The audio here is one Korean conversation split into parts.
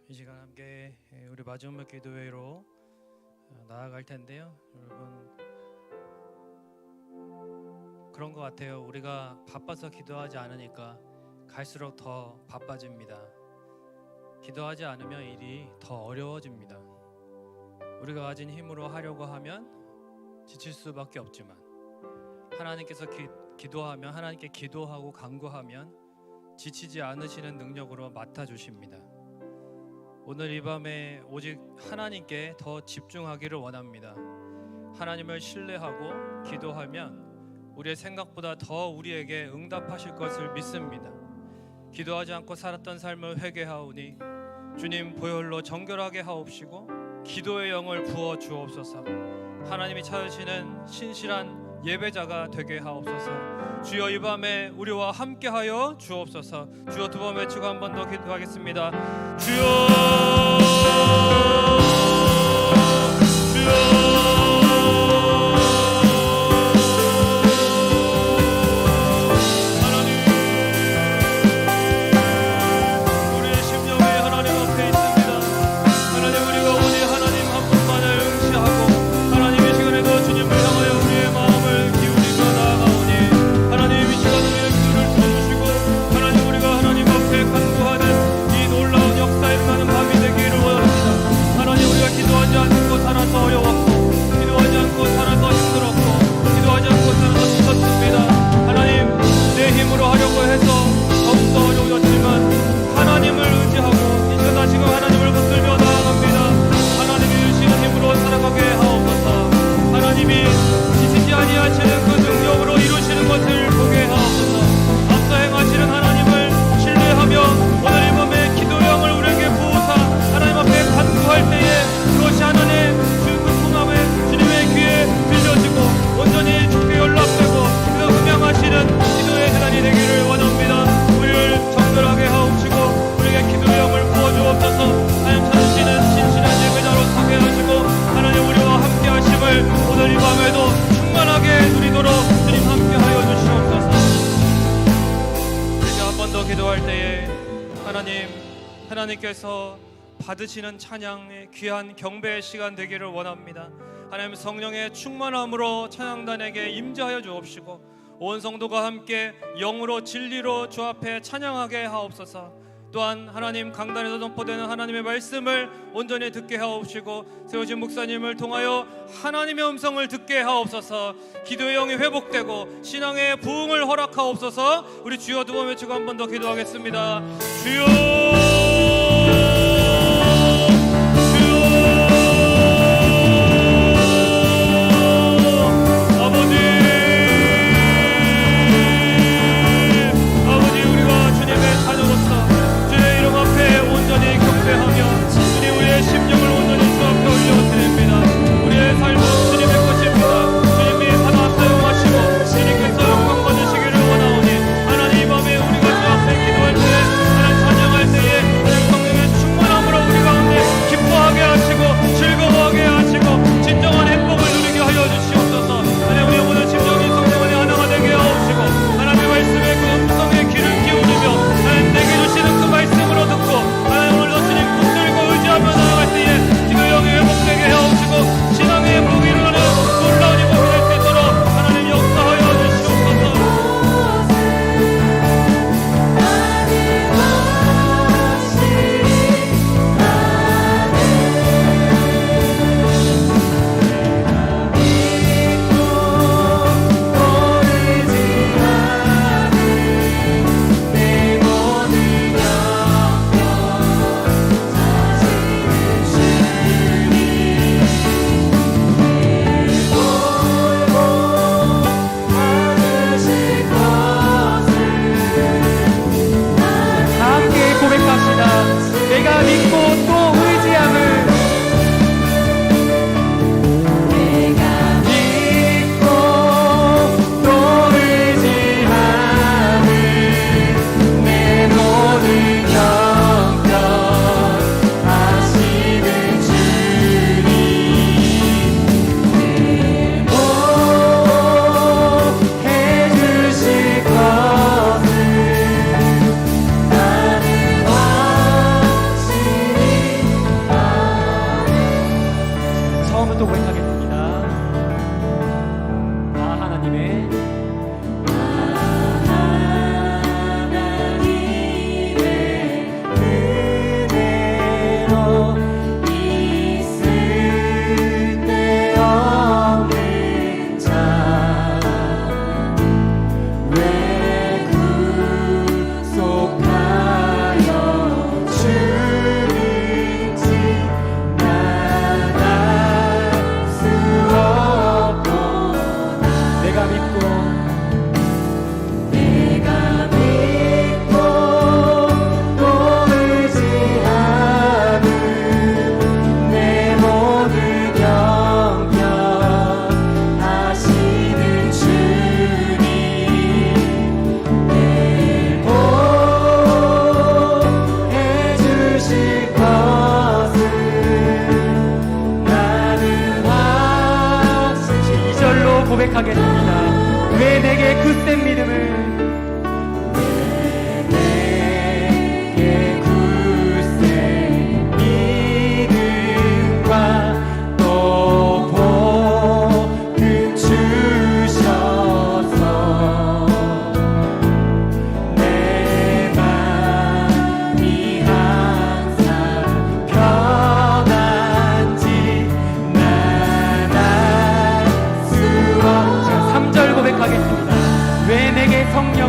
이 시간 함께 우리 마지막 기도회로 나아갈 텐데요. 여러분, 그런 것 같아요. 우리가 바빠서 기도하지 않으니까 갈수록 더 바빠집니다. 기도하지 않으면 일이 더 어려워집니다. 우리가 가진 힘으로 하려고 하면 지칠 수밖에 없지만 하나님께서 기도하면, 하나님께 기도하고 간구하면 지치지 않으시는 능력으로 맡아주십니다. 오늘 이 밤에 오직 하나님께 더 집중하기를 원합니다. 하나님을 신뢰하고 기도하면 우리의 생각보다 더 우리에게 응답하실 것을 믿습니다. 기도하지 않고 살았던 삶을 회개하오니 주님 보혈로 정결하게 하옵시고 기도의 영을 부어 주옵소서. 하나님이 찾으시는 신실한 예배자가 되게 하옵소서. 주여, 이 밤에 우리와 함께하여 주옵소서. 주여, 두 번 외치고 한 번 더 기도하겠습니다. 주여, 이 놀라운 역사 일어나는 밤이 되기를 원합니다. 하나님께서 받으시는 찬양의 귀한 경배의 시간 되기를 원합니다. 하나님 성령의 충만함으로 찬양단에게 임재하여 주옵시고 온 성도가 함께 영으로 진리로 주 앞에 찬양하게 하옵소서. 또한 하나님 강단에서 선포되는 하나님의 말씀을 온전히 듣게 하옵시고 세우신 목사님을 통하여 하나님의 음성을 듣게 하옵소서. 기도의 영이 회복되고 신앙의 부흥을 허락하옵소서. 우리 주여 두 번 외치고 한 번 더 기도하겠습니다. 주여 고백하겠습니다. 왜 내게 그 센 믿음을 왜 내게 성령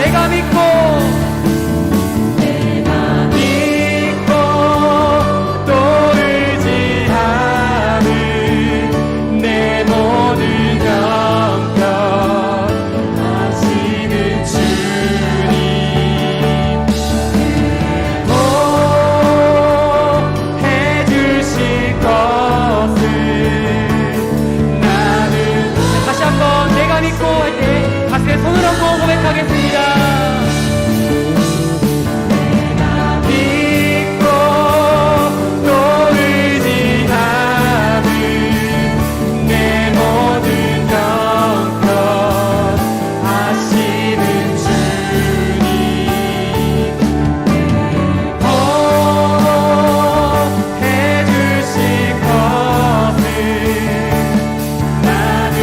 내가 믿고 또 의지하는 내 모든 영역하시는 주님 해주실 것을 나는 다시 한번 내가 믿고 할 때 가슴에 손을 얹고 고백하겠습니다. 내가 믿고 또 의지하는 내 모든 영역 하시는 주님 해주실 것을 나는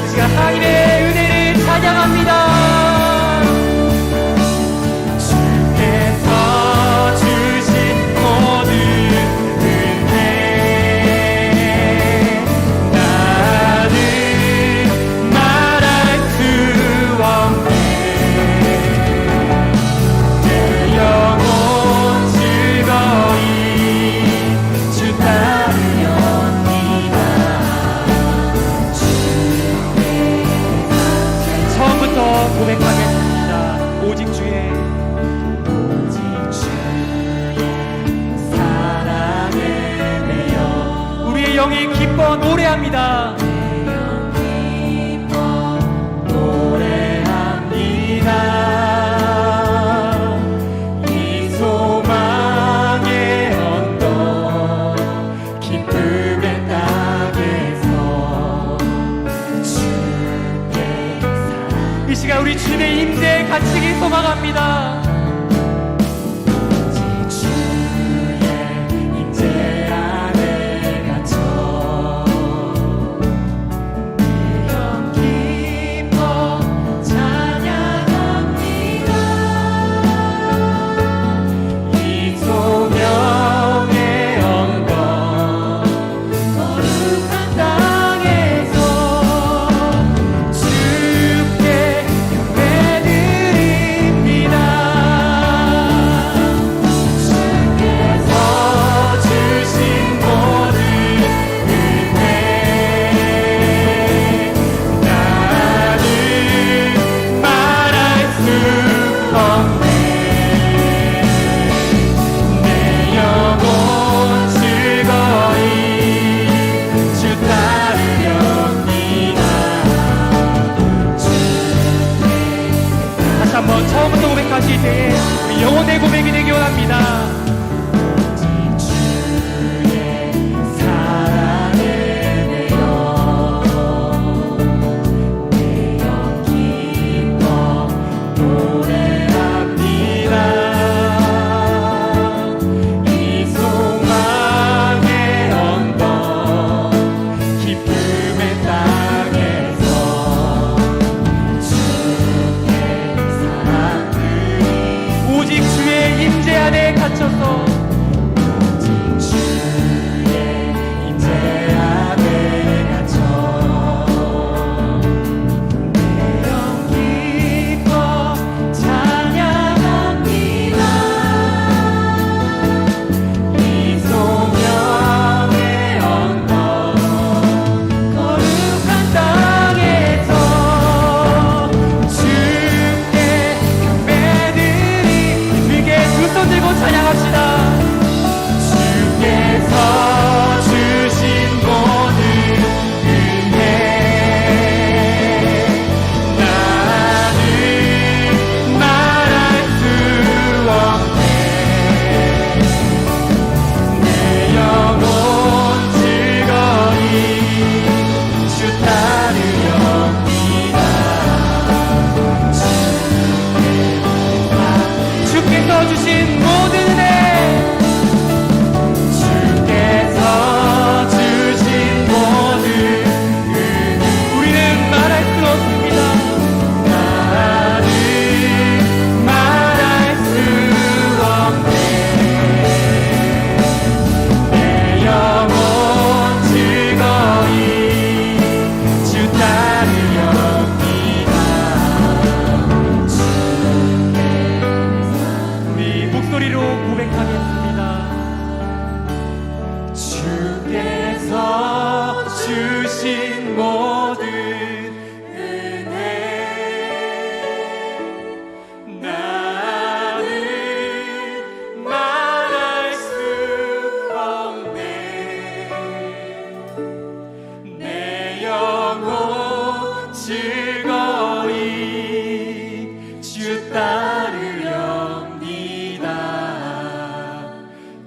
이 시간 하나님의 은혜를 찬양합니다. 주께서 주신 모든 은혜 나는 말할 수 없네. 내 영혼 즐거이 주 따르렵니다. 처음부터 고백하겠습니다. 오직 주의 사랑을 내어 우리의 영이 기뻐 노래합니다. 이 소망의 언덕 기쁨의 땅에서 이 시간 우리 주님의 임재에 갇히길 소망합니다. 주의 임재 안에 갇혀 영 기뻐 찬양합니다. 이 소명의 언덕 거룩한 땅에서 주께 예배드립니다. 즐거이 주 따르렵니다.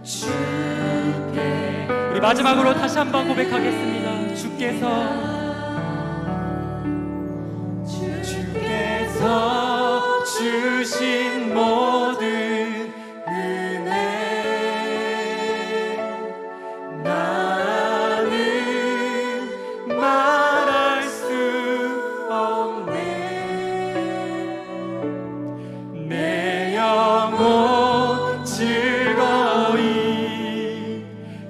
주께. 우리 마지막으로 다시 한번 고백하겠습니다. 주께서 주신 모든 은혜 나는 말할 수 없네. 내 영혼 즐거이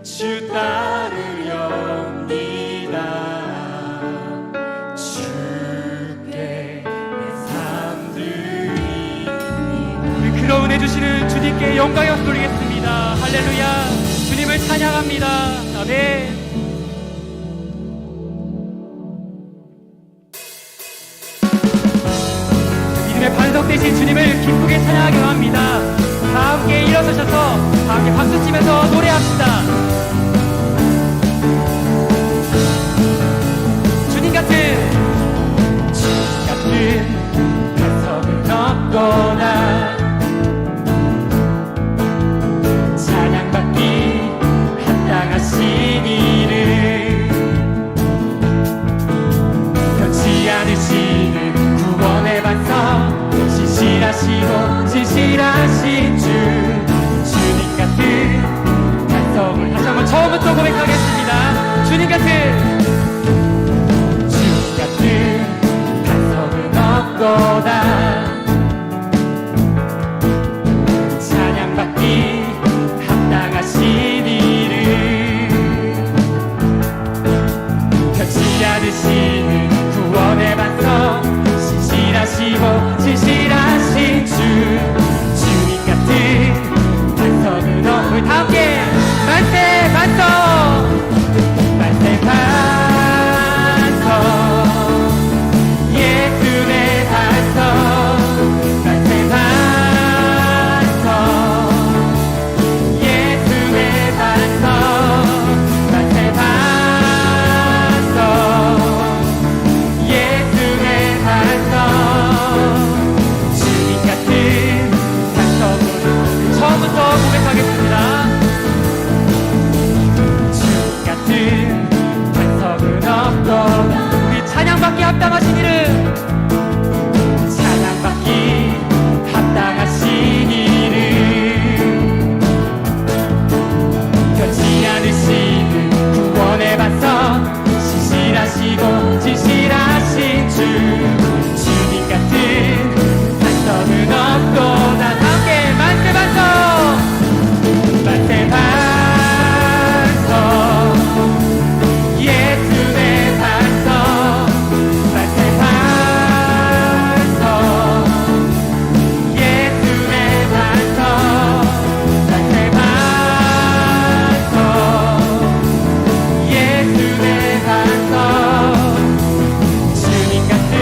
주 따르렵니다. 주께 그런 은혜 주시는 주님께 영광의 박수 돌리겠습니다. 할렐루야. 주님을 찬양합니다. 아멘. 믿음의 반석 되신 주님을 기쁘게 찬양하기 원합니다. 다 함께 일어서셔서 다 함께 박수 치면서 노래합시다. 주님 같은 반석은 없거나 찬양받기 합당하신 이를 변치 않으시는 구원의 반석 신실하시고 진실하신 주 주님 같은 반석을 다시 한번 처음부터 고백하겠습니다. 주님 같은 반석은 없거나 찬양받기 합당하신 이를 변치 않으시는 구원의 반석 신실하시고 진실하신 주 주님 같은 반석은 없을 다 함께 만세 반석 만세 반석 예수의 반석 만세 반석 예수의 반석 만세 반석 예수의 반석 주님 같은 반석으로 처음부터 고백하겠습니다. 주님 같은 반석은 없거나 우리 찬양받기 합당하신 이를 찬양받기 합당하신 이를 변치 않으시는 구원의 반석 신실하시고 진실하신 주 주님 같은 반석은 없거나 함께 만세 반석 만세 반석 예수의 반석 만세 반석 예수의 반석 만세 반석 예수의 반석 주님 같은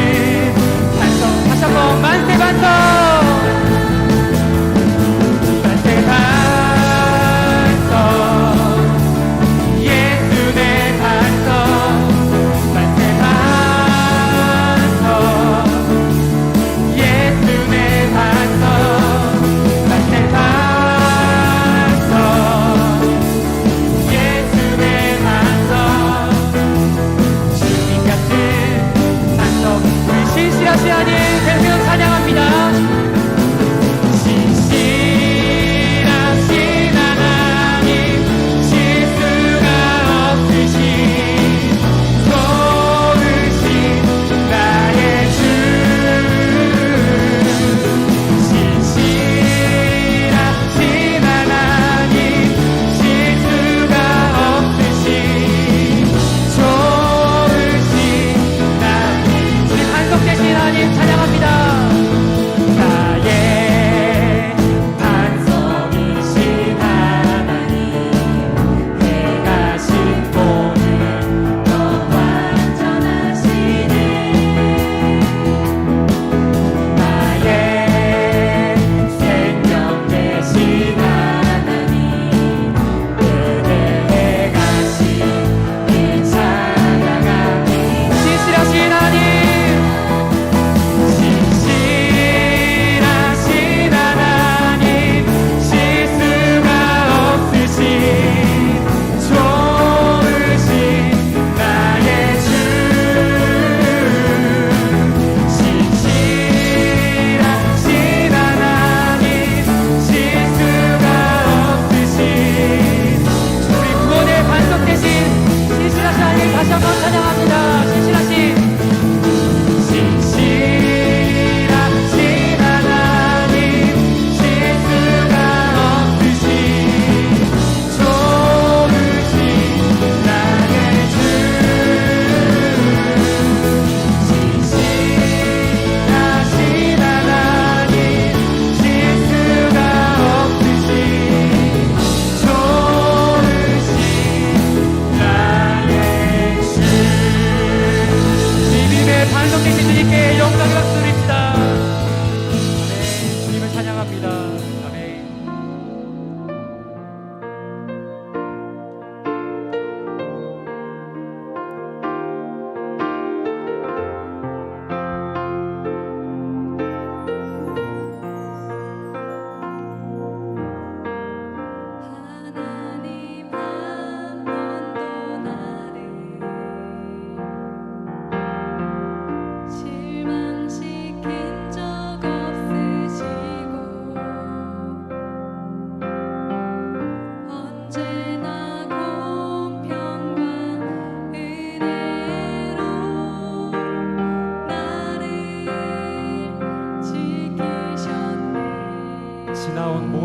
반석 다시 한번 만세 반석. 만세 반석 예수의 반석 만세 반석 예수의 반석 만세 반석 예수의 반석 주님 같은 반석 우리 신실하신 하나님 계속 찬양합니다. 신실하신 하나님 실수가 없으신 좋으신 나의 주 신실하신 하나님 실수가 없으신 좋으신 나의 우리 반석 되신 하나님 찬양합니다. 나의 반석이신 하나님 행하신 본은 더 완전하시네. 나의 생명 되신 하나님 은혜 행하신 이 찬양합니다. 신실하신 하나님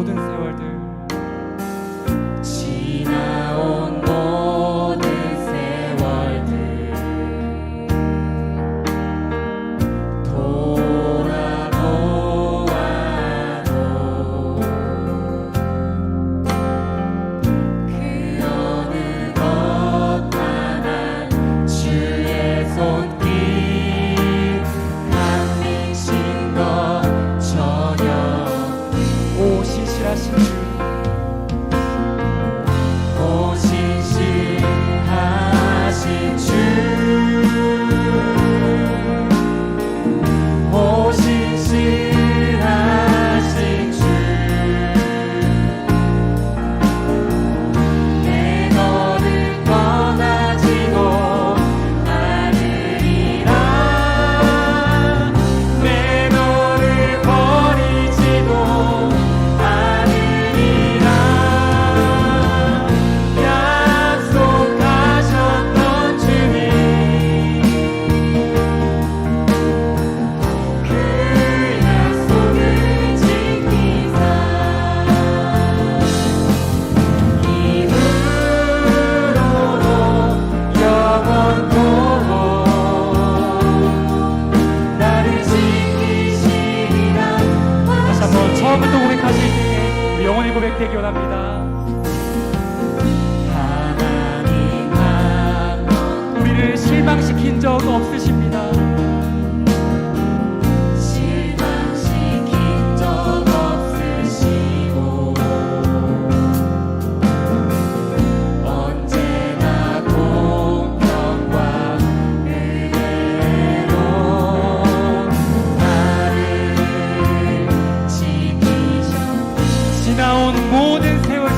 모든 세월들 지나온 모든 세월들 돌아보아도 그 어느 것 하나 주의 손길 감리신 것 전혀 오 신실하신 주 오 신실하신 주 오 신실하신 주 내 너를 떠나지도 않으리라 내 너를 버리지도 않으리라 약속하셨던 주님 그 약속을 지키사 이후로도 영원토록 나를 지키시리라 다시 한번 처음부터 고백하실 때 우리 영원히 고백되기 원합니다. 하나님 한 우리를 실망시킨 적 없으십니다. 실망시킨 적 없으시고 언제나 공평과 은혜로 나를 지키셔 지나온 모든 세월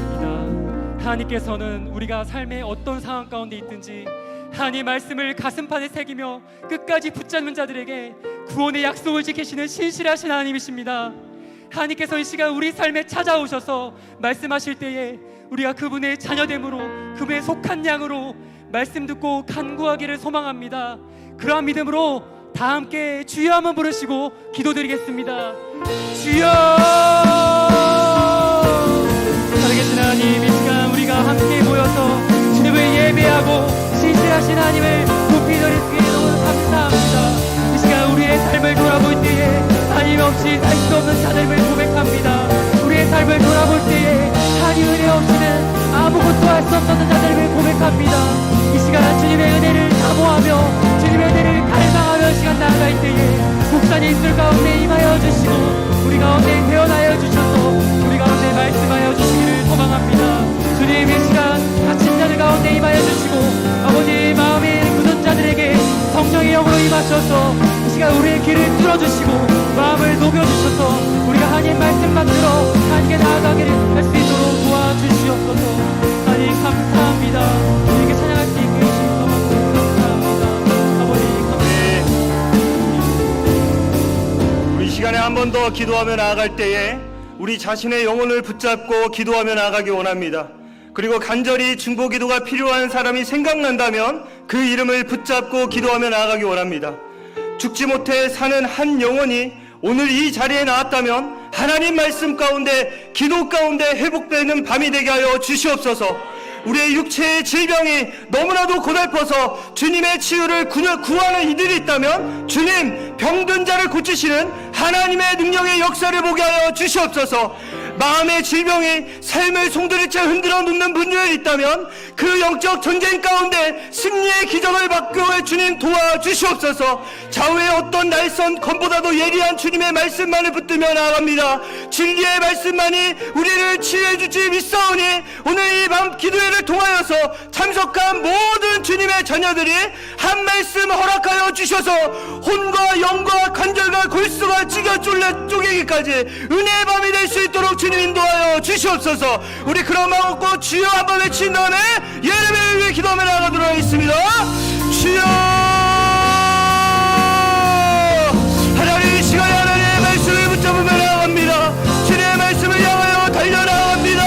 있습니다. 하나님께서는 우리가 삶의 어떤 상황 가운데 있든지 하나님의 말씀을 가슴판에 새기며 끝까지 붙잡는 자들에게 구원의 약속을 지키시는 신실하신 하나님이십니다. 하나님께서 이 시간 우리 삶에 찾아오셔서 말씀하실 때에 우리가 그분의 자녀됨으로, 그분의 속한 양으로 말씀 듣고 간구하기를 소망합니다. 그러한 믿음으로 다 함께 주여 한번 부르시고 기도드리겠습니다. 주여! 살아계신 하나님, 이 시간 우리가 함께 모여서 주님을 예배하고 신실하신 하나님을 높이 드릴 수 있게 너무 감사합니다. 이 시간 우리의 삶을 돌아볼 때에 하나님 없이 살 수 없는 자들을 고백합니다. 우리의 삶을 돌아볼 때에 하나님 은혜 없이는 아무것도 할 수 없는 자들을 고백합니다. 이 시간 주님의 은혜를 사모하며 주님의 은혜를 갈망하며 시간 나아갈 때에 목산이 있을 가운데 임하여 주시고 우리 가운데 태어나여 주셔서 우리 가운데 말씀하여 주시기를 소망합니다. 주님, 이 시간 갇힌 자들 가운데 임하여 주시고 아버지 마음에 굳은 자들에게 성령의 영으로 임하셔서 이 시간 우리의 길을 뚫어주시고 마음을 녹여주셔서 우리가 하나님 말씀만 들어 하나님께 나아가기를 할 수 있도록 도와주시옵소서. 하나님 감사합니다. 주님께 찬양할 수 있게 해주신 너무 감사합니다. 아버지 감사합니다. 우리 시간에 한 번 더 기도하며 나아갈 때에 우리 자신의 영혼을 붙잡고 기도하며 나아가기 원합니다. 그리고 간절히 중보 기도가 필요한 사람이 생각난다면 그 이름을 붙잡고 기도하며 나아가기 원합니다. 죽지 못해 사는 한 영혼이 오늘 이 자리에 나왔다면 하나님 말씀 가운데, 기도 가운데 회복되는 밤이 되게 하여 주시옵소서. 우리의 육체의 질병이 너무나도 고달퍼서 주님의 치유를 구하는 이들이 있다면 주님, 병든 자를 고치시는 하나님의 능력의 역사를 보게 하여 주시옵소서. 마음의 질병이 삶을 송두리째 흔들어 놓는 분들이 있다면 그 영적 전쟁 가운데 승리의 기적을 받고 주님 도와주시옵소서. 좌우의 어떤 날선 검보다도 예리한 주님의 말씀만을 붙들며 나아갑니다. 진리의 말씀만이 우리를 치유해 주지 믿사오니 오늘 이 밤 기도회를 통하여서 참석한 모든 주님의 자녀들이 한 말씀 허락하여 주셔서 혼과 영과 관절과 골수가 찢어 쪼개기까지 은혜의 밤이 될 수 있도록 주님 인도하여 주시옵소서. 우리 그런 마음 먹고 주여 한번 외친 다음에 예배를 위해 기도하며 나아가도록 하겠습니다. 주여! 하나님, 이 시간에 하나님의 말씀을 붙잡으며 나아갑니다. 주님의 말씀을 향하여 달려나갑니다.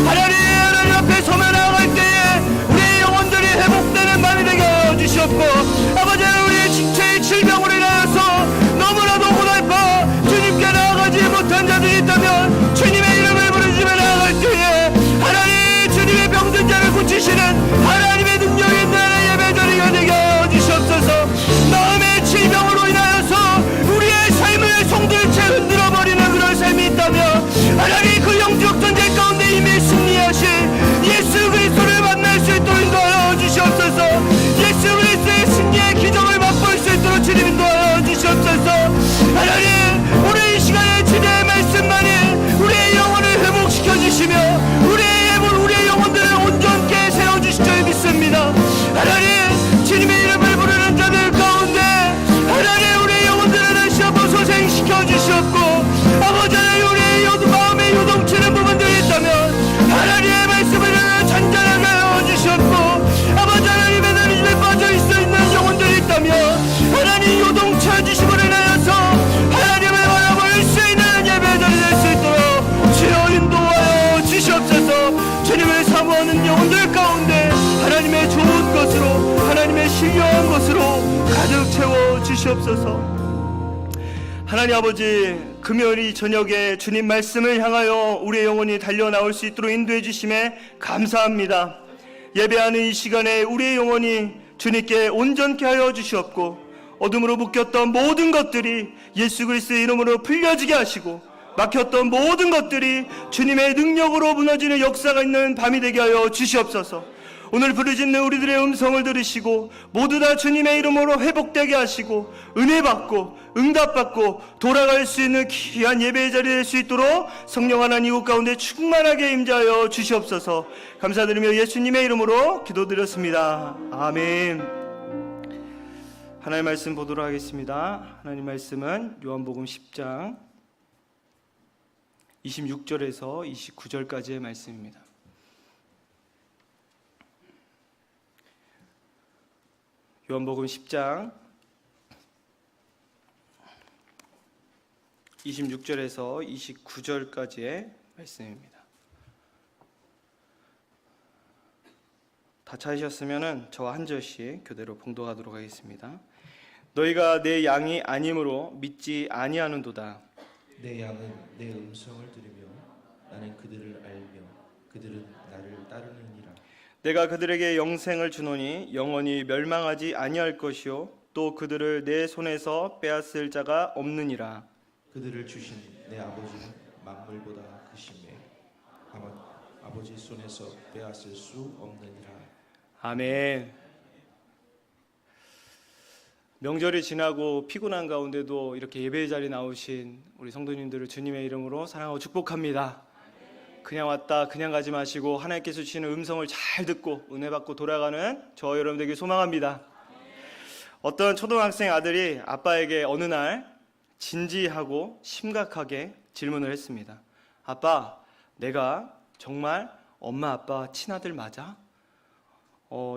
하나님 앞에 서며 나아갈 때에 우리의 영혼들이 회복되는 밤이 되게 하여 주시옵고 아버지, 우리의 지체의 질병으로 인하여서 너무나도 고달파 주님께 나아가지 못한 자들이 있다면 주님의 이름을 부르시며 나아갈 때에 하나님, 주님의 병든 자를 고치시는 하나님의 능력이 있는 예배자리가 되게 하여 주시옵소서. 마음의 질병으로 인하여서 우리의 삶을 송두리째 흔들어버리는 그런 삶이 있다면 하나님, 그 영적 전쟁 가운데 이미 승리하신 예수 그리스도를 만날 수 있도록 인도하여 주시옵소서. 예수 그리스도의 승리의 기적을 맛볼 수 있도록 주님 인도하여 주시옵소서. 하나님, 오늘 이 시간에 주님의 말씀만이 우리의 영혼을 회복시켜 주시며 우리의 영혼들을 온전케 세워주실 줄 믿습니다. 하나님, 주님의 이름을 부르는 자들 가운데 하나님, 우리의 영혼들을 다시 한번 소생시켜 주시옵고 아버지, 우리의 마음에 요동치는 부분들이 있다면 하나님의 말씀을 잔잔하게 하여 주시옵고 아버지, 하나님의 나님에 빠져 있어 있는 영혼들이 있다면 하나님, 요동치 주심으로 인하여서 하나님을 바라볼 수 있는 예배자리 될 수 있도록 주여 인도하여 주시옵소서. 주님을 사모하는 영혼들 가운데 하나님의 좋은 것으로, 하나님의 신령한 것으로 가득 채워 주시옵소서. 하나님 아버지, 금요일 저녁에 주님 말씀을 향하여 우리의 영혼이 달려나올 수 있도록 인도해 주심에 감사합니다. 예배하는 이 시간에 우리의 영혼이 주님께 온전케 하여 주시옵고 어둠으로 묶였던 모든 것들이 예수 그리스도의 이름으로 풀려지게 하시고 막혔던 모든 것들이 주님의 능력으로 무너지는 역사가 있는 밤이 되게 하여 주시옵소서. 오늘 부르짖는 우리들의 음성을 들으시고 모두 다 주님의 이름으로 회복되게 하시고 은혜 받고 응답받고 돌아갈 수 있는 귀한 예배의 자리 될 수 있도록 성령 하나님 이곳 가운데 충만하게 임재하여 주시옵소서. 감사드리며 예수님의 이름으로 기도드렸습니다. 아멘. 하나님의 말씀 보도록 하겠습니다. 하나님 말씀은 요한복음 10장 26절에서 29절까지의 말씀입니다. 요한복음 10장 26절에서 29절까지의 말씀입니다. 다 찾으셨으면 저와 한 절씩 교대로 봉독하도록 하겠습니다. 너희가 내 양이 아님으로 믿지 아니하는도다. 내 양은 내 음성을 들으며 나는 그들을 알며 그들은 나를 따르느니라. 내가 그들에게 영생을 주노니 영원히 멸망하지 아니할 것이요 또 그들을 내 손에서 빼앗을 자가 없느니라. 그들을 주신 내 아버지는 만물보다 크심에 아마 아버지 손에서 빼앗을 수 없느니라. 아멘. 명절이 지나고 피곤한 가운데도 이렇게 예배의 자리에 나오신 우리 성도님들을 주님의 이름으로 사랑하고 축복합니다. 그냥 왔다 그냥 가지 마시고 하나님께서 주시는 음성을 잘 듣고 은혜 받고 돌아가는 저 여러분들에게 소망합니다. 어떤 초등학생 아들이 아빠에게 어느 날 진지하고 심각하게 질문을 했습니다. 아빠, 내가 정말 엄마 아빠 친아들 맞아?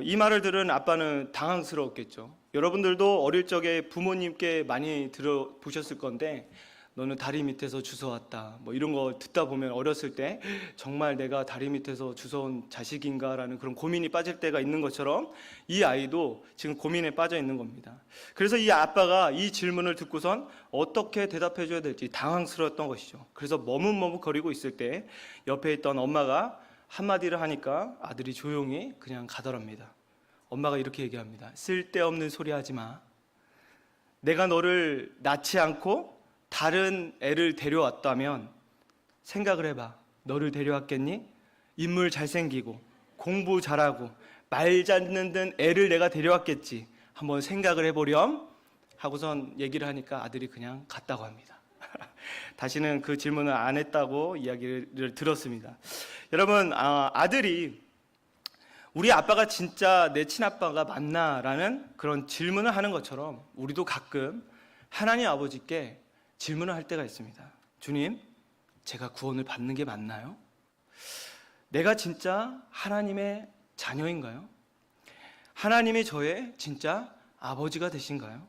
이 말을 들은 아빠는 당황스러웠겠죠. 여러분들도 어릴 적에 부모님께 많이 들어보셨을 건데 너는 다리 밑에서 주워왔다 뭐 이런 거 듣다 보면 어렸을 때 정말 내가 다리 밑에서 주워온 자식인가 라는 그런 고민이 빠질 때가 있는 것처럼 이 아이도 지금 고민에 빠져 있는 겁니다. 그래서 이 아빠가 이 질문을 듣고선 어떻게 대답해 줘야 될지 당황스러웠던 것이죠. 그래서 머뭇머뭇거리고 있을 때 옆에 있던 엄마가 한마디를 하니까 아들이 조용히 그냥 가더랍니다. 엄마가 이렇게 얘기합니다. 쓸데없는 소리 하지 마. 내가 너를 낳지 않고 다른 애를 데려왔다면 생각을 해봐. 너를 데려왔겠니? 인물 잘생기고 공부 잘하고 말 잘 듣는 애를 내가 데려왔겠지. 한번 생각을 해보렴 하고선 얘기를 하니까 아들이 그냥 갔다고 합니다. 다시는 그 질문을 안 했다고 이야기를 들었습니다. 여러분, 아들이 우리 아빠가 진짜 내 친아빠가 맞나? 라는 그런 질문을 하는 것처럼 우리도 가끔 하나님 아버지께 질문을 할 때가 있습니다. 주님, 제가 구원을 받는 게 맞나요? 내가 진짜 하나님의 자녀인가요? 하나님이 저의 진짜 아버지가 되신가요?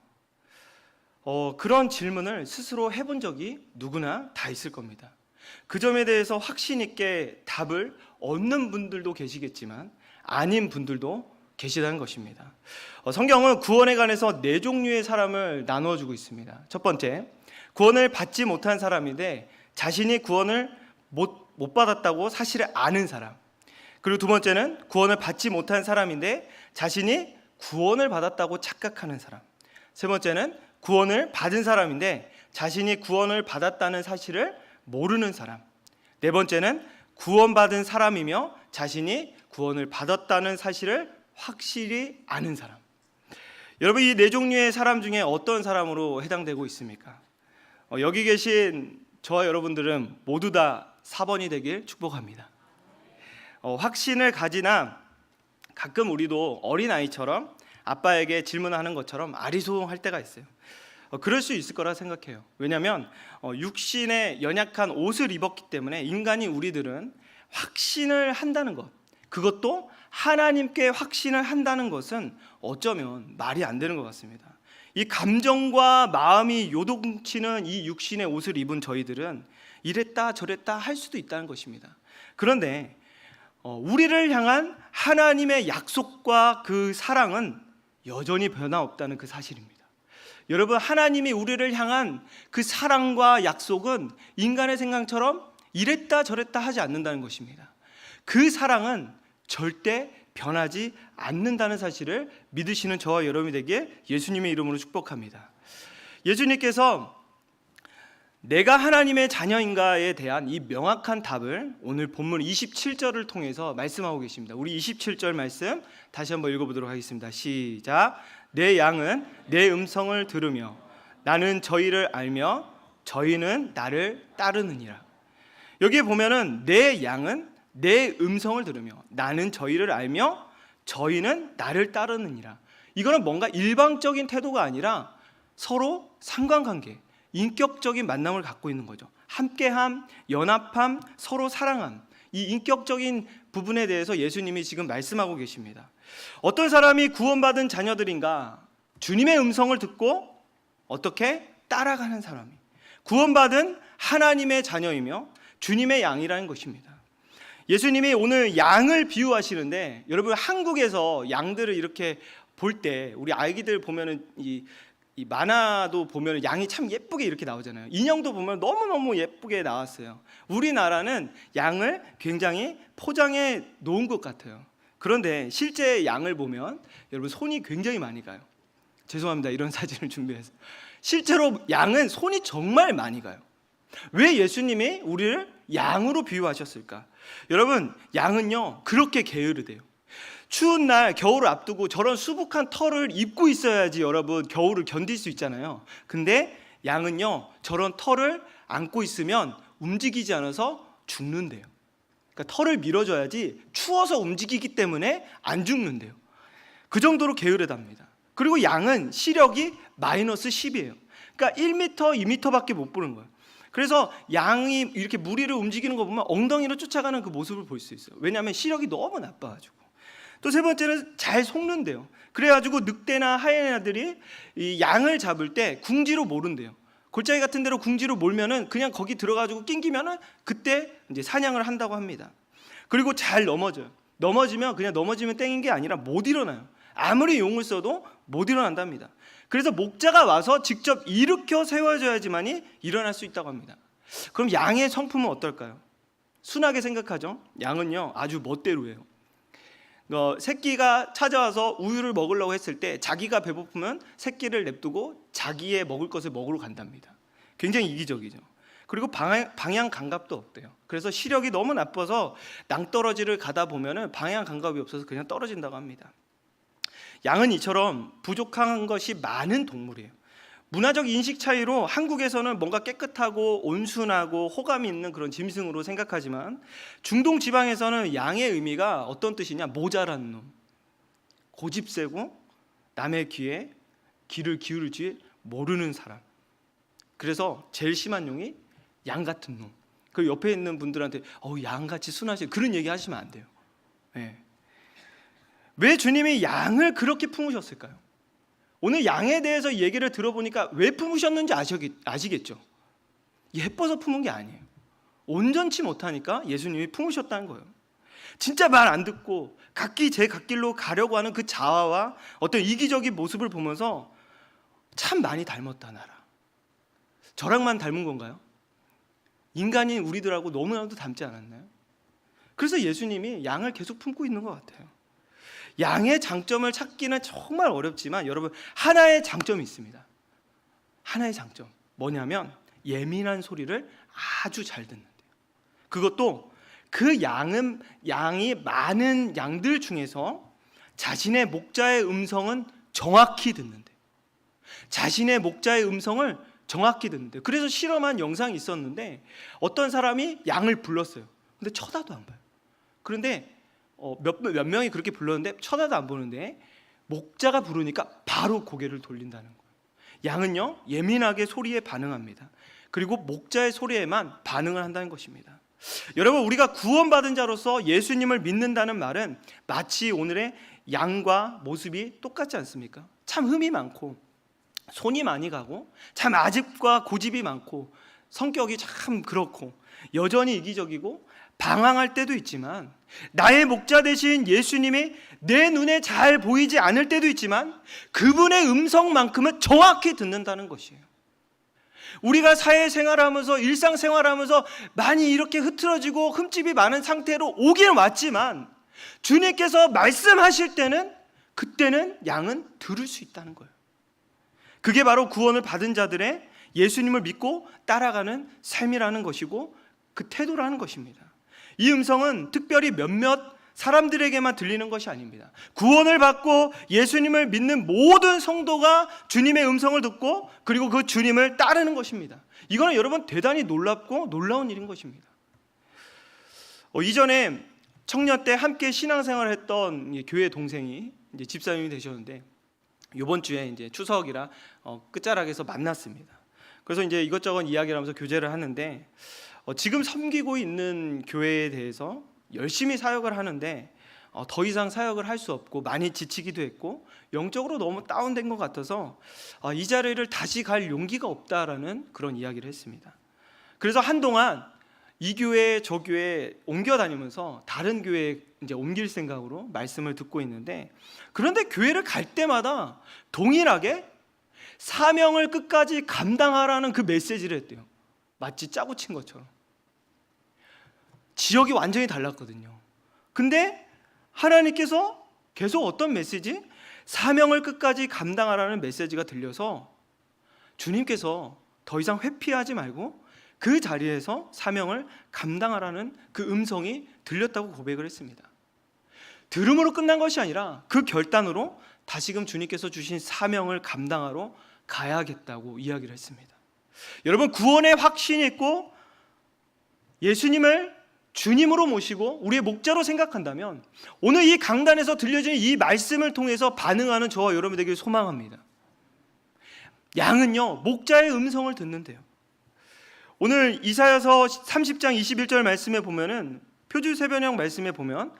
그런 질문을 스스로 해본 적이 누구나 다 있을 겁니다. 그 점에 대해서 확신 있게 답을 얻는 분들도 계시겠지만 아닌 분들도 계시다는 것입니다. 성경은 구원에 관해서 네 종류의 사람을 나누어주고 있습니다. 첫 번째, 구원을 받지 못한 사람인데 자신이 구원을 못 받았다고 사실을 아는 사람. 그리고 두 번째는 구원을 받지 못한 사람인데 자신이 구원을 받았다고 착각하는 사람. 세 번째는 구원을 받은 사람인데 자신이 구원을 받았다는 사실을 모르는 사람. 네 번째는 구원받은 사람이며 자신이 구원을 받았다는 사실을 확실히 아는 사람. 여러분, 이 네 종류의 사람 중에 어떤 사람으로 해당되고 있습니까? 여기 계신 저와 여러분들은 모두 다 4번이 되길 축복합니다. 확신을 가지나 가끔 우리도 어린아이처럼 아빠에게 질문하는 것처럼 아리송할 때가 있어요. 그럴 수 있을 거라 생각해요. 왜냐하면 육신에 연약한 옷을 입었기 때문에 인간이 우리들은 확신을 한다는 것, 그것도 하나님께 확신을 한다는 것은 어쩌면 말이 안 되는 것 같습니다. 이 감정과 마음이 요동치는 이 육신의 옷을 입은 저희들은 이랬다 저랬다 할 수도 있다는 것입니다. 그런데 우리를 향한 하나님의 약속과 그 사랑은 여전히 변함없다는 그 사실입니다. 여러분, 하나님이 우리를 향한 그 사랑과 약속은 인간의 생각처럼 이랬다 저랬다 하지 않는다는 것입니다. 그 사랑은 절대 변하지 않는다는 사실을 믿으시는 저와 여러분이 되기에 예수님의 이름으로 축복합니다. 예수님께서 내가 하나님의 자녀인가에 대한 이 명확한 답을 오늘 본문 27절을 통해서 말씀하고 계십니다. 우리 27절 말씀 다시 한번 읽어보도록 하겠습니다. 시작. 내 양은 내 음성을 들으며 나는 저희를 알며 저희는 나를 따르느니라. 여기에 보면은 내 양은 내 음성을 들으며 나는 저희를 알며 저희는 나를 따르느니라. 이거는 뭔가 일방적인 태도가 아니라 서로 상관관계, 인격적인 만남을 갖고 있는 거죠. 함께함, 연합함, 서로 사랑함. 이 인격적인 부분에 대해서 예수님이 지금 말씀하고 계십니다. 어떤 사람이 구원받은 자녀들인가? 주님의 음성을 듣고 어떻게 따라가는 사람이 구원받은 하나님의 자녀이며 주님의 양이라는 것입니다. 예수님이 오늘 양을 비유하시는데, 여러분 한국에서 양들을 이렇게 볼 때 우리 아기들 보면은 이 만화도 보면 양이 참 예쁘게 이렇게 나오잖아요. 인형도 보면 너무너무 예쁘게 나왔어요. 우리나라는 양을 굉장히 포장해 놓은 것 같아요. 그런데 실제 양을 보면 여러분 손이 굉장히 많이 가요. 죄송합니다, 이런 사진을 준비해서. 실제로 양은 손이 정말 많이 가요. 왜 예수님이 우리를 양으로 비유하셨을까? 여러분, 양은요 그렇게 게으르대요. 추운 날 겨울을 앞두고 저런 수북한 털을 입고 있어야지 여러분 겨울을 견딜 수 있잖아요. 근데 양은요 저런 털을 안고 있으면 움직이지 않아서 죽는데요. 그러니까 털을 밀어줘야지 추워서 움직이기 때문에 안 죽는데요. 그 정도로 게으르답니다. 그리고 양은 시력이 마이너스 10이에요. 그러니까 1m, 2m밖에 못 보는 거예요. 그래서 양이 이렇게 무리를 움직이는 거 보면 엉덩이로 쫓아가는 그 모습을 볼 수 있어요. 왜냐하면 시력이 너무 나빠가지고. 또 세 번째는 잘 속는데요. 그래가지고 늑대나 하이에나들이 이 양을 잡을 때 궁지로 모른대요. 골짜기 같은 데로 궁지로 몰면은 그냥 거기 들어가지고 낑기면은 그때 이제 사냥을 한다고 합니다. 그리고 잘 넘어져요. 넘어지면 그냥 넘어지면 땡인 게 아니라 못 일어나요. 아무리 용을 써도 못 일어난답니다. 그래서 목자가 와서 직접 일으켜 세워줘야지만이 일어날 수 있다고 합니다. 그럼 양의 성품은 어떨까요? 순하게 생각하죠. 양은요 아주 멋대로예요. 새끼가 찾아와서 우유를 먹으려고 했을 때 자기가 배고프면 새끼를 냅두고 자기의 먹을 것을 먹으러 간답니다. 굉장히 이기적이죠. 그리고 방향 감각도 없대요. 그래서 시력이 너무 나빠서 낭떠러지를 가다 보면은 방향 감각이 없어서 그냥 떨어진다고 합니다. 양은 이처럼 부족한 것이 많은 동물이에요. 문화적 인식 차이로 한국에서는 뭔가 깨끗하고 온순하고 호감이 있는 그런 짐승으로 생각하지만 중동 지방에서는 양의 의미가 어떤 뜻이냐? 모자란 놈, 고집세고 남의 귀에 귀를 기울일 줄 모르는 사람. 그래서 제일 심한 용이 양 같은 놈. 그 옆에 있는 분들한테 양같이 순하시 그런 얘기 하시면 안 돼요. 네. 왜 주님이 양을 그렇게 품으셨을까요? 오늘 양에 대해서 얘기를 들어보니까 왜 품으셨는지 아시겠죠? 예뻐서 품은 게 아니에요. 온전치 못하니까 예수님이 품으셨다는 거예요. 진짜 말 안 듣고 제 갓길로 가려고 하는 그 자아와 어떤 이기적인 모습을 보면서 참 많이 닮았다 나라. 저랑만 닮은 건가요? 인간인 우리들하고 너무나도 닮지 않았나요? 그래서 예수님이 양을 계속 품고 있는 것 같아요. 양의 장점을 찾기는 정말 어렵지만 여러분 하나의 장점이 있습니다. 하나의 장점 뭐냐면 예민한 소리를 아주 잘 듣는데요. 그것도 그 양이 많은 양들 중에서 자신의 목자의 음성은 정확히 듣는데요. 자신의 목자의 음성을 정확히 듣는데요. 그래서 실험한 영상이 있었는데 어떤 사람이 양을 불렀어요. 근데 쳐다도 안 봐요. 그런데 몇 명이 그렇게 불렀는데 쳐다도 안 보는데 목자가 부르니까 바로 고개를 돌린다는 거예요. 양은요 예민하게 소리에 반응합니다. 그리고 목자의 소리에만 반응을 한다는 것입니다. 여러분 우리가 구원받은 자로서 예수님을 믿는다는 말은 마치 오늘의 양과 모습이 똑같지 않습니까? 참 흠이 많고 손이 많이 가고 참 아집과 고집이 많고 성격이 참 그렇고 여전히 이기적이고 방황할 때도 있지만 나의 목자 되신 예수님이 내 눈에 잘 보이지 않을 때도 있지만 그분의 음성만큼은 정확히 듣는다는 것이에요. 우리가 사회생활하면서 일상생활하면서 많이 이렇게 흐트러지고 흠집이 많은 상태로 오긴 왔지만 주님께서 말씀하실 때는 그때는 양은 들을 수 있다는 거예요. 그게 바로 구원을 받은 자들의 예수님을 믿고 따라가는 삶이라는 것이고 그 태도라는 것입니다. 이 음성은 특별히 몇몇 사람들에게만 들리는 것이 아닙니다. 구원을 받고 예수님을 믿는 모든 성도가 주님의 음성을 듣고 그리고 그 주님을 따르는 것입니다. 이거는 여러분 대단히 놀랍고 놀라운 일인 것입니다. 이전에 청년 때 함께 신앙생활을 했던 교회 동생이 이제 집사님이 되셨는데 이번 주에 이제 추석이라 끝자락에서 만났습니다. 그래서 이제 이것저것 이야기를 하면서 교제를 하는데 지금 섬기고 있는 교회에 대해서 열심히 사역을 하는데 더 이상 사역을 할 수 없고 많이 지치기도 했고 영적으로 너무 다운된 것 같아서 이 자리를 다시 갈 용기가 없다라는 그런 이야기를 했습니다. 그래서 한동안 이 교회 저 교회 옮겨 다니면서 다른 교회에 이제 옮길 생각으로 말씀을 듣고 있는데, 그런데 교회를 갈 때마다 동일하게 사명을 끝까지 감당하라는 그 메시지를 했대요. 마치 짜고 친 것처럼. 지역이 완전히 달랐거든요. 근데 하나님께서 계속 어떤 메시지? 사명을 끝까지 감당하라는 메시지가 들려서 주님께서 더 이상 회피하지 말고 그 자리에서 사명을 감당하라는 그 음성이 들렸다고 고백을 했습니다. 들음으로 끝난 것이 아니라 그 결단으로 다시금 주님께서 주신 사명을 감당하러 가야겠다고 이야기를 했습니다. 여러분, 구원의 확신이 있고 예수님을 주님으로 모시고 우리의 목자로 생각한다면 오늘 이 강단에서 들려진 이 말씀을 통해서 반응하는 저와 여러분 되길 소망합니다. 양은요, 목자의 음성을 듣는데요. 오늘 이사야서 30장 21절 말씀에 보면은, 표주세변형 말씀에 보면,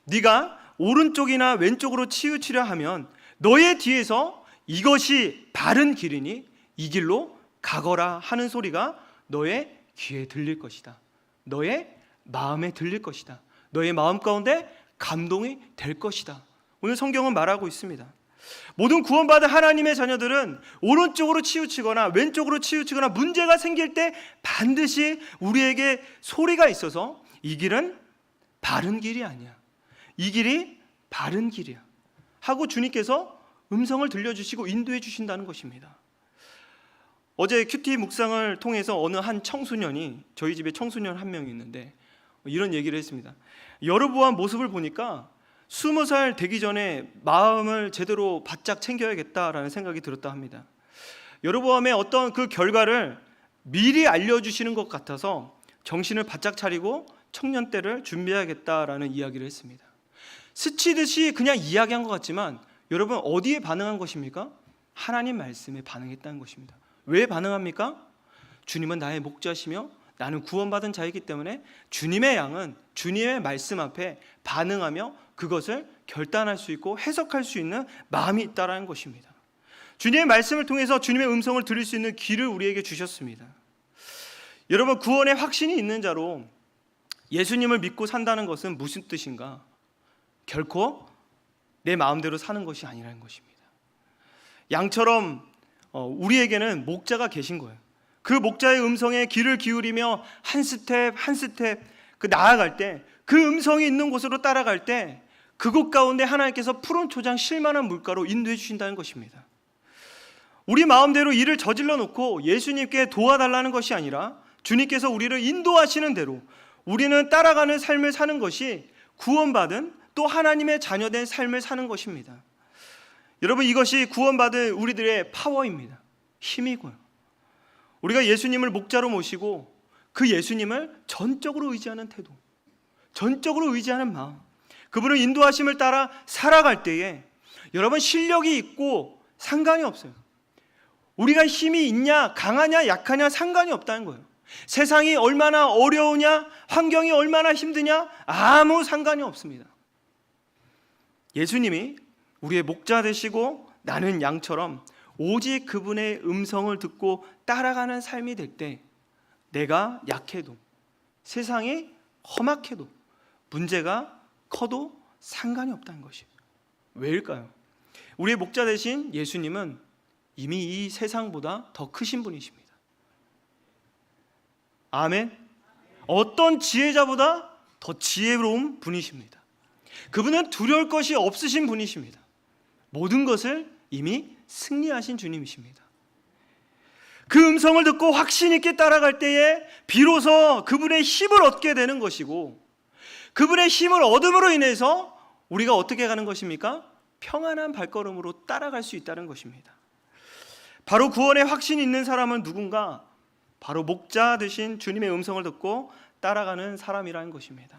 네가 오른쪽이나 왼쪽으로 치우치려 하면 너의 뒤에서 이것이 바른 길이니 이 길로 가거라 하는 소리가 너의 귀에 들릴 것이다. 너의 마음에 들릴 것이다. 너의 마음 가운데 감동이 될 것이다. 오늘 성경은 말하고 있습니다. 모든 구원받은 하나님의 자녀들은 오른쪽으로 치우치거나 왼쪽으로 치우치거나 문제가 생길 때 반드시 우리에게 소리가 있어서 이 길은 바른 길이 아니야, 이 길이 바른 길이야 하고 주님께서 음성을 들려주시고 인도해 주신다는 것입니다. 어제 큐티 묵상을 통해서 어느 한 청소년이, 저희 집에 청소년 한 명이 있는데 이런 얘기를 했습니다. 여러분의 모습을 보니까 20살 되기 전에 마음을 제대로 바짝 챙겨야겠다라는 생각이 들었다 합니다. 여러분의 어떤 그 결과를 미리 알려주시는 것 같아서 정신을 바짝 차리고 청년 때를 준비해야겠다라는 이야기를 했습니다. 스치듯이 그냥 이야기한 것 같지만 여러분, 어디에 반응한 것입니까? 하나님 말씀에 반응했다는 것입니다. 왜 반응합니까? 주님은 나의 목자시며 나는 구원받은 자이기 때문에 주님의 양은 주님의 말씀 앞에 반응하며 그것을 결단할 수 있고 해석할 수 있는 마음이 있다는 것입니다. 주님의 말씀을 통해서 주님의 음성을 들을 수 있는 귀를 우리에게 주셨습니다. 여러분, 구원의 확신이 있는 자로 예수님을 믿고 산다는 것은 무슨 뜻인가? 결코 내 마음대로 사는 것이 아니라는 것입니다. 양처럼 우리에게는 목자가 계신 거예요. 그 목자의 음성에 귀를 기울이며 한 스텝 한 스텝 나아갈 때, 그 음성이 있는 곳으로 따라갈 때 그곳 가운데 하나님께서 푸른 초장 쉴만한 물가로 인도해 주신다는 것입니다. 우리 마음대로 일을 저질러 놓고 예수님께 도와달라는 것이 아니라 주님께서 우리를 인도하시는 대로 우리는 따라가는 삶을 사는 것이 구원받은 또 하나님의 자녀된 삶을 사는 것입니다. 여러분, 이것이 구원받은 우리들의 파워입니다. 힘이고요. 우리가 예수님을 목자로 모시고 그 예수님을 전적으로 의지하는 태도, 전적으로 의지하는 마음, 그분의 인도하심을 따라 살아갈 때에 여러분, 실력이 있고 상관이 없어요. 우리가 힘이 있냐 강하냐 약하냐 상관이 없다는 거예요. 세상이 얼마나 어려우냐 환경이 얼마나 힘드냐 아무 상관이 없습니다. 예수님이 우리의 목자 되시고 나는 양처럼 오직 그분의 음성을 듣고 따라가는 삶이 될 때 내가 약해도 세상이 험악해도 문제가 커도 상관이 없다는 것이에요. 왜일까요? 우리의 목자 되신 예수님은 이미 이 세상보다 더 크신 분이십니다. 아멘. 어떤 지혜자보다 더 지혜로운 분이십니다. 그분은 두려울 것이 없으신 분이십니다. 모든 것을 이미 승리하신 주님이십니다. 그 음성을 듣고 확신 있게 따라갈 때에 비로소 그분의 힘을 얻게 되는 것이고, 그분의 힘을 얻음으로 인해서 우리가 어떻게 가는 것입니까? 평안한 발걸음으로 따라갈 수 있다는 것입니다. 바로 구원의 확신이 있는 사람은 누군가? 바로 목자 되신 주님의 음성을 듣고 따라가는 사람이라는 것입니다.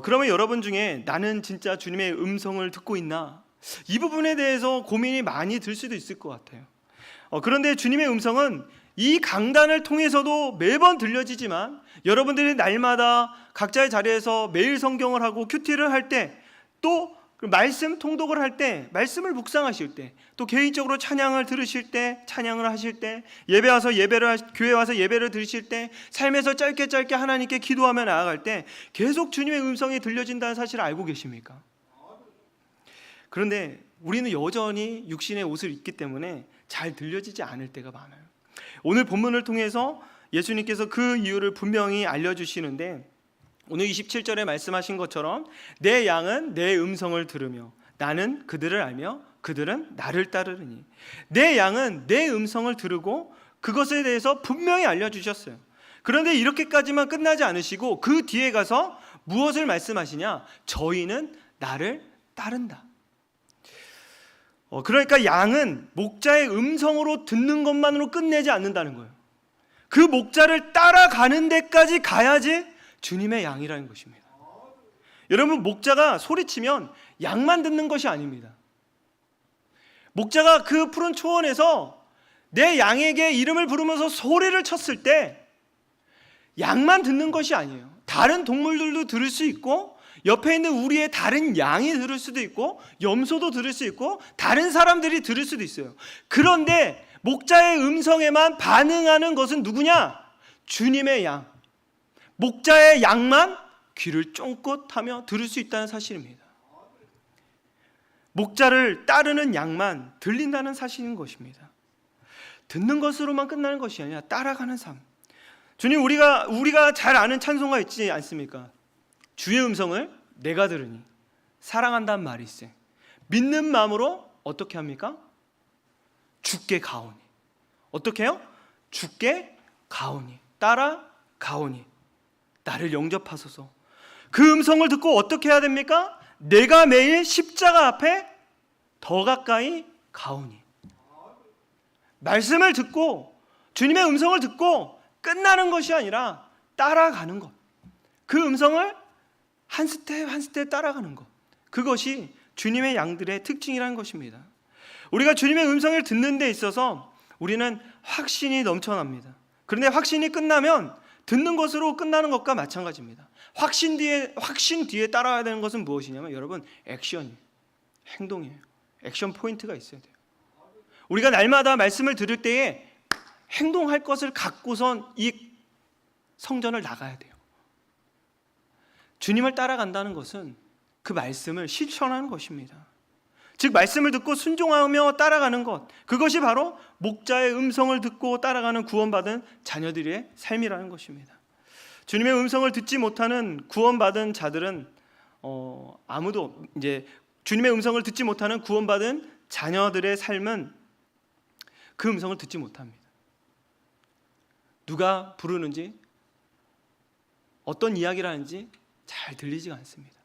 그러면 여러분 중에 나는 진짜 주님의 음성을 듣고 있나? 이 부분에 대해서 고민이 많이 들 수도 있을 것 같아요. 그런데 주님의 음성은 이 강단을 통해서도 매번 들려지지만 여러분들이 날마다 각자의 자리에서 매일 성경을 하고 큐티를 할 때, 또 말씀 통독을 할 때, 말씀을 묵상하실 때, 또 개인적으로 찬양을 들으실 때, 찬양을 하실 때, 교회 와서 예배를 드리실 때, 삶에서 짧게 하나님께 기도하며 나아갈 때 계속 주님의 음성이 들려진다는 사실을 알고 계십니까? 그런데 우리는 여전히 육신의 옷을 입기 때문에 잘 들려지지 않을 때가 많아요. 오늘 본문을 통해서 예수님께서 그 이유를 분명히 알려주시는데, 오늘 27절에 말씀하신 것처럼 내 양은 내 음성을 들으며 나는 그들을 알며 그들은 나를 따르느니, 내 양은 내 음성을 들으고 그것에 대해서 분명히 알려주셨어요. 그런데 이렇게까지만 끝나지 않으시고 그 뒤에 가서 무엇을 말씀하시냐? 저희는 나를 따른다. 그러니까 양은 목자의 음성으로 듣는 것만으로 끝내지 않는다는 거예요. 그 목자를 따라가는 데까지 가야지 주님의 양이라는 것입니다. 여러분, 목자가 소리치면 양만 듣는 것이 아닙니다. 목자가 그 푸른 초원에서 내 양에게 이름을 부르면서 소리를 쳤을 때 양만 듣는 것이 아니에요. 다른 동물들도 들을 수 있고, 옆에 있는 우리의 다른 양이 들을 수도 있고, 염소도 들을 수 있고, 다른 사람들이 들을 수도 있어요. 그런데 목자의 음성에만 반응하는 것은 누구냐? 주님의 양. 목자의 양만 귀를 쫑긋하며 들을 수 있다는 사실입니다. 목자를 따르는 양만 들린다는 사실인 것입니다. 듣는 것으로만 끝나는 것이 아니라 따라가는 삶. 주님, 우리가 잘 아는 찬송가 있지 않습니까? 주의 음성을 내가 들으니 사랑한다는 말이 있어요. 믿는 마음으로 어떻게 합니까? 주께 가오니. 어떻게 해요? 주께 가오니, 따라가오니, 나를 영접하소서. 그 음성을 듣고 어떻게 해야 됩니까? 내가 매일 십자가 앞에 더 가까이 가오니. 말씀을 듣고 주님의 음성을 듣고 끝나는 것이 아니라 따라가는 것. 그 음성을 한 스텝 한 스텝 따라가는 것. 그것이 주님의 양들의 특징이라는 것입니다. 우리가 주님의 음성을 듣는 데 있어서 우리는 확신이 넘쳐납니다. 그런데 확신이 끝나면 듣는 것으로 끝나는 것과 마찬가지입니다. 확신 뒤에 따라야 되는 것은 무엇이냐면, 여러분, 액션이에요. 행동이에요. 액션 포인트가 있어야 돼요. 우리가 날마다 말씀을 들을 때에 행동할 것을 갖고선 이 성전을 나가야 돼요. 주님을 따라간다는 것은 그 말씀을 실천하는 것입니다. 즉, 말씀을 듣고 순종하며 따라가는 것, 그것이 바로 목자의 음성을 듣고 따라가는 구원받은 자녀들의 삶이라는 것입니다. 주님의 음성을 듣지 못하는 구원받은 자들은 아무도, 이제 주님의 음성을 듣지 못하는 구원받은 자녀들의 삶은 그 음성을 듣지 못합니다. 누가 부르는지, 어떤 이야기를 하는지 잘 들리지가 않습니다.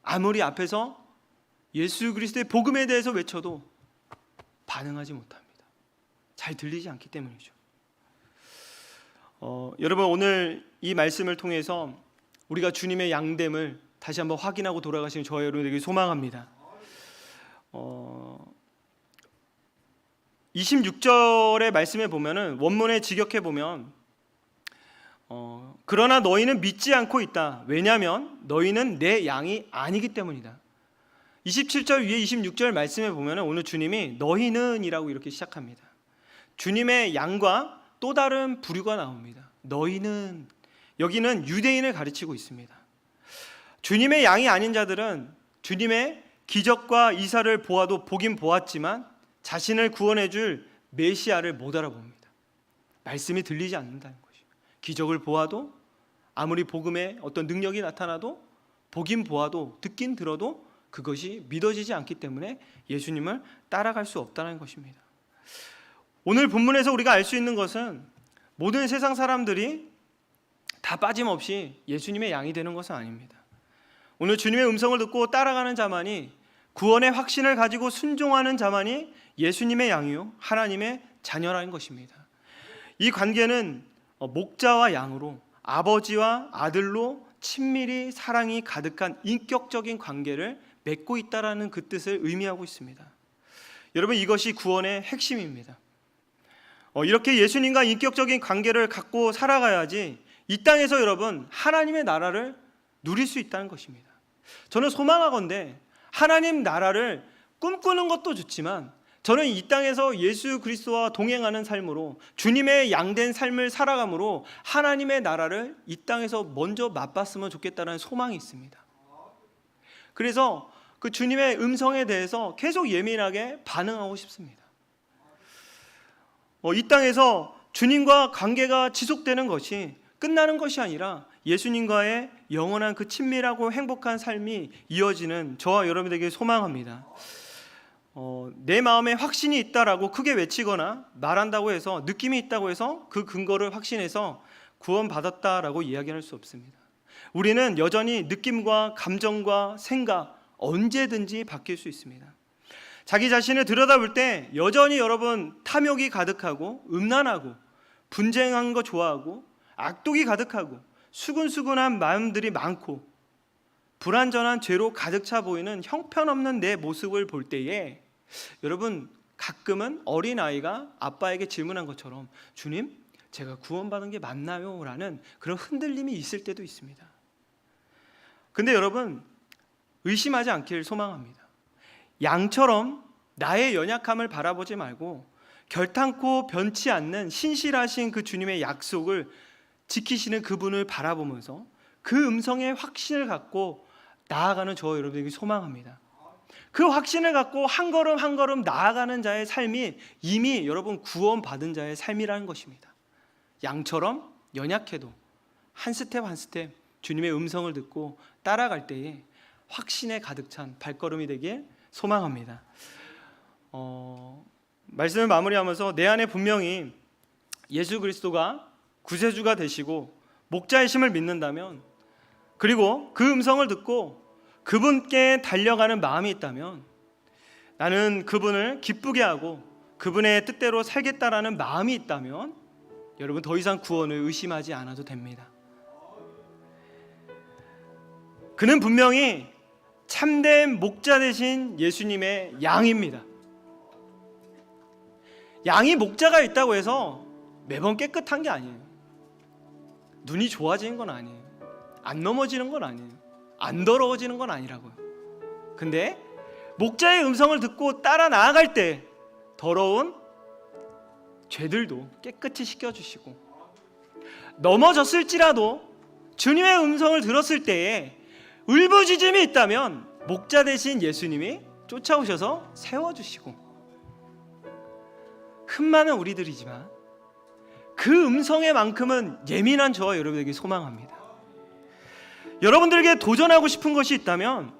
아무리 앞에서 예수 그리스도의 복음에 대해서 외쳐도 반응하지 못합니다. 잘 들리지 않기 때문이죠. 여러분, 오늘 이 말씀을 통해서 우리가 주님의 양됨을 다시 한번 확인하고 돌아가시는 저와 여러분에게 소망합니다. 26절의 말씀에 보면은, 원문에 직역해 보면 그러나 너희는 믿지 않고 있다. 왜냐하면 너희는 내 양이 아니기 때문이다. 27절 위에 26절 말씀에 보면 오늘 주님이 너희는 이라고 이렇게 시작합니다. 주님의 양과 또 다른 부류가 나옵니다. 너희는, 여기는 유대인을 가르치고 있습니다. 주님의 양이 아닌 자들은 주님의 기적과 이사를 보아도 보긴 보았지만 자신을 구원해 줄 메시아를 못 알아봅니다. 말씀이 들리지 않는다는 것이죠. 기적을 보아도, 아무리 복음의 어떤 능력이 나타나도, 보긴 보아도, 듣긴 들어도 그것이 믿어지지 않기 때문에 예수님을 따라갈 수 없다는 것입니다. 오늘 본문에서 우리가 알 수 있는 것은 모든 세상 사람들이 다 빠짐없이 예수님의 양이 되는 것은 아닙니다. 오늘 주님의 음성을 듣고 따라가는 자만이, 구원의 확신을 가지고 순종하는 자만이 예수님의 양이요, 하나님의 자녀라는 것입니다. 이 관계는 목자와 양으로, 아버지와 아들로 친밀히 사랑이 가득한 인격적인 관계를 맺고 있다라는 그 뜻을 의미하고 있습니다. 여러분, 이것이 구원의 핵심입니다. 이렇게 예수님과 인격적인 관계를 갖고 살아가야지 이 땅에서 여러분 하나님의 나라를 누릴 수 있다는 것입니다. 저는 소망하건대 하나님 나라를 꿈꾸는 것도 좋지만 저는 이 땅에서 예수 그리스도와 동행하는 삶으로 주님의 양된 삶을 살아감으로 하나님의 나라를 이 땅에서 먼저 맛봤으면 좋겠다는 소망이 있습니다. 그래서 그 주님의 음성에 대해서 계속 예민하게 반응하고 싶습니다. 이 땅에서 주님과 관계가 지속되는 것이 끝나는 것이 아니라 예수님과의 영원한 그 친밀하고 행복한 삶이 이어지는 저와 여러분에게 소망합니다. 내 마음에 확신이 있다라고 크게 외치거나 말한다고 해서 느낌이 있다고 해서 그 근거를 확신해서 구원받았다라고 이야기할 수 없습니다. 우리는 여전히 느낌과 감정과 생각 언제든지 바뀔 수 있습니다. 자기 자신을 들여다볼 때 여전히 여러분 탐욕이 가득하고 음란하고 분쟁한 거 좋아하고 악독이 가득하고 수근수근한 마음들이 많고 불완전한 죄로 가득 차 보이는 형편없는 내 모습을 볼 때에 여러분 가끔은 어린아이가 아빠에게 질문한 것처럼 주님 제가 구원받은 게 맞나요? 라는 그런 흔들림이 있을 때도 있습니다. 근데 여러분 의심하지 않기를 소망합니다. 양처럼 나의 연약함을 바라보지 말고 결탄코 변치 않는 신실하신 그 주님의 약속을 지키시는 그분을 바라보면서 그 음성의 확신을 갖고 나아가는 저와 여러분에게 소망합니다. 그 확신을 갖고 한 걸음 한 걸음 나아가는 자의 삶이 이미 여러분 구원받은 자의 삶이라는 것입니다. 양처럼 연약해도 한 스텝 한 스텝 주님의 음성을 듣고 따라갈 때에 확신에 가득 찬 발걸음이 되길 소망합니다. 말씀을 마무리하면서 내 안에 분명히 예수 그리스도가 구세주가 되시고 목자이심을 믿는다면 그리고 그 음성을 듣고 그분께 달려가는 마음이 있다면 나는 그분을 기쁘게 하고 그분의 뜻대로 살겠다라는 마음이 있다면 여러분 더 이상 구원을 의심하지 않아도 됩니다. 그는 분명히 참된 목자 되신 예수님의 양입니다. 양이 목자가 있다고 해서 매번 깨끗한 게 아니에요. 눈이 좋아지는 건 아니에요. 안 넘어지는 건 아니에요. 안 더러워지는 건 아니라고요. 근데 목자의 음성을 듣고 따라 나아갈 때 더러운 죄들도 깨끗이 씻겨주시고 넘어졌을지라도 주님의 음성을 들었을 때에 울부짖음이 있다면 목자 되신 예수님이 쫓아오셔서 세워주시고 흠 많은 우리들이지만 그 음성에만큼은 예민한 저와 여러분에게 소망합니다. 여러분들에게 도전하고 싶은 것이 있다면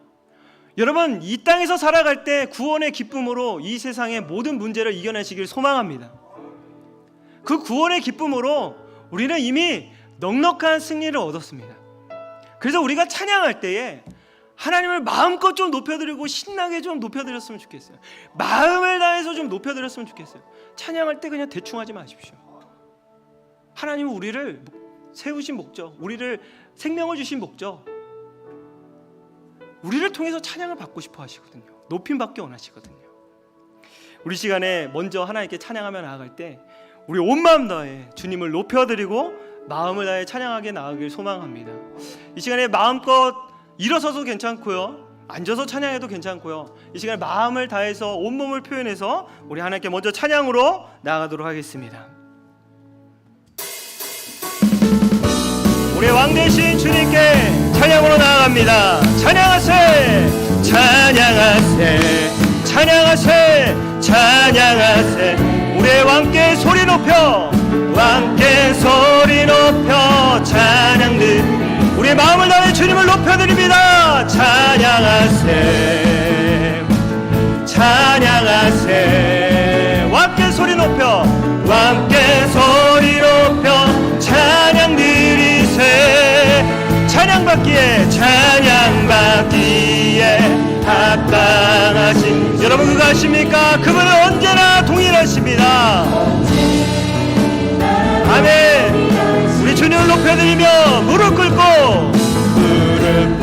여러분 이 땅에서 살아갈 때 구원의 기쁨으로 이 세상의 모든 문제를 이겨내시길 소망합니다. 그 구원의 기쁨으로 우리는 이미 넉넉한 승리를 얻었습니다. 그래서 우리가 찬양할 때에 하나님을 마음껏 좀 높여드리고 신나게 좀 높여드렸으면 좋겠어요. 마음을 다해서 좀 높여드렸으면 좋겠어요. 찬양할 때 그냥 대충 하지 마십시오. 하나님은 우리를 세우신 목적, 우리를 생명을 주신 목적, 우리를 통해서 찬양을 받고 싶어 하시거든요. 높임 받기 원하시거든요. 우리 시간에 먼저 하나님께 찬양하며 나아갈 때 우리 온 마음 다해 주님을 높여드리고 마음을 다해 찬양하게 나아가길 소망합니다. 이 시간에 마음껏 일어서도 괜찮고요, 앉아서 찬양해도 괜찮고요, 이 시간에 마음을 다해서 온몸을 표현해서 우리 하나님께 먼저 찬양으로 나아가도록 하겠습니다. 우리 왕 되신 주님께 찬양으로 나아갑니다. 찬양하세, 찬양하세, 찬양하세, 찬양하세. 우리의 왕께 소리 높여, 왕께 소리 높여 찬양들. 우리의 마음을 다해 주님을 높여드립니다. 찬양하세, 찬양하세. 왕께 소리 높여, 왕께 소리 높여 찬양 드리세. 찬양받기에, 찬양받기에 합당하신 여러분 그거 아십니까? 그분은 언제나 동일하십니다. 아멘. 우리 주님을 높여드리며 무릎 꿇고, 무릎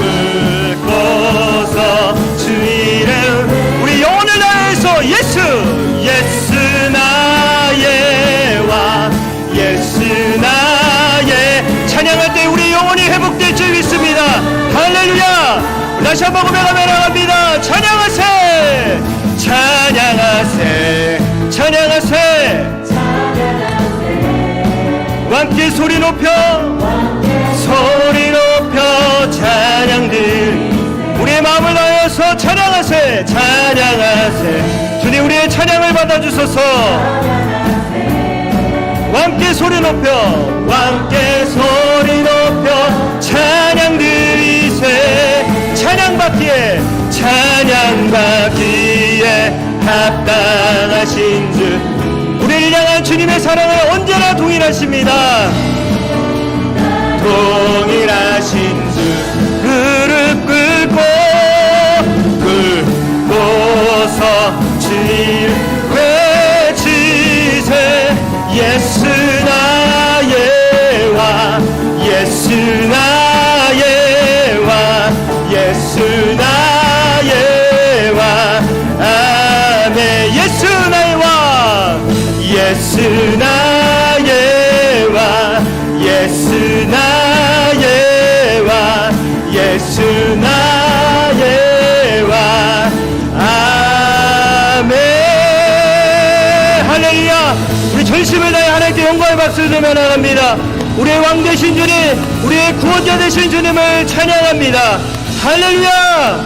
꿇고서 주 이름 우리 영혼을 다해서 예수, 예수 나의 왕, 다시 한번 고백하며 나갑니다. 찬양하세 찬양하세 찬양하세 함께 소리 높여 찬양들 우리의 마음을 다하여서 찬양하세 찬양하세 주님 우리의 찬양을 받아주소서 함께 소리 높여 찬양 드리세 찬양받기에 합당하신 주 우리를 향한 주님의 사랑을 언제나 동일하십니다. 동일하신 주 그릇 끓고서 주님 외치세 예수 나의 왕 예수 나의 왕 예수 나의 왕 아멘 예수 나의 왕 예수 나의 왕 예수 나의 왕 예수 나의 왕 아멘 할렐루야 우리 전심을 다해 하나님께 영광의 박수를 들며 나갑니다. 우리의 왕 되신 주님 우리의 구원자 되신 주님을 찬양합니다. 할렐루야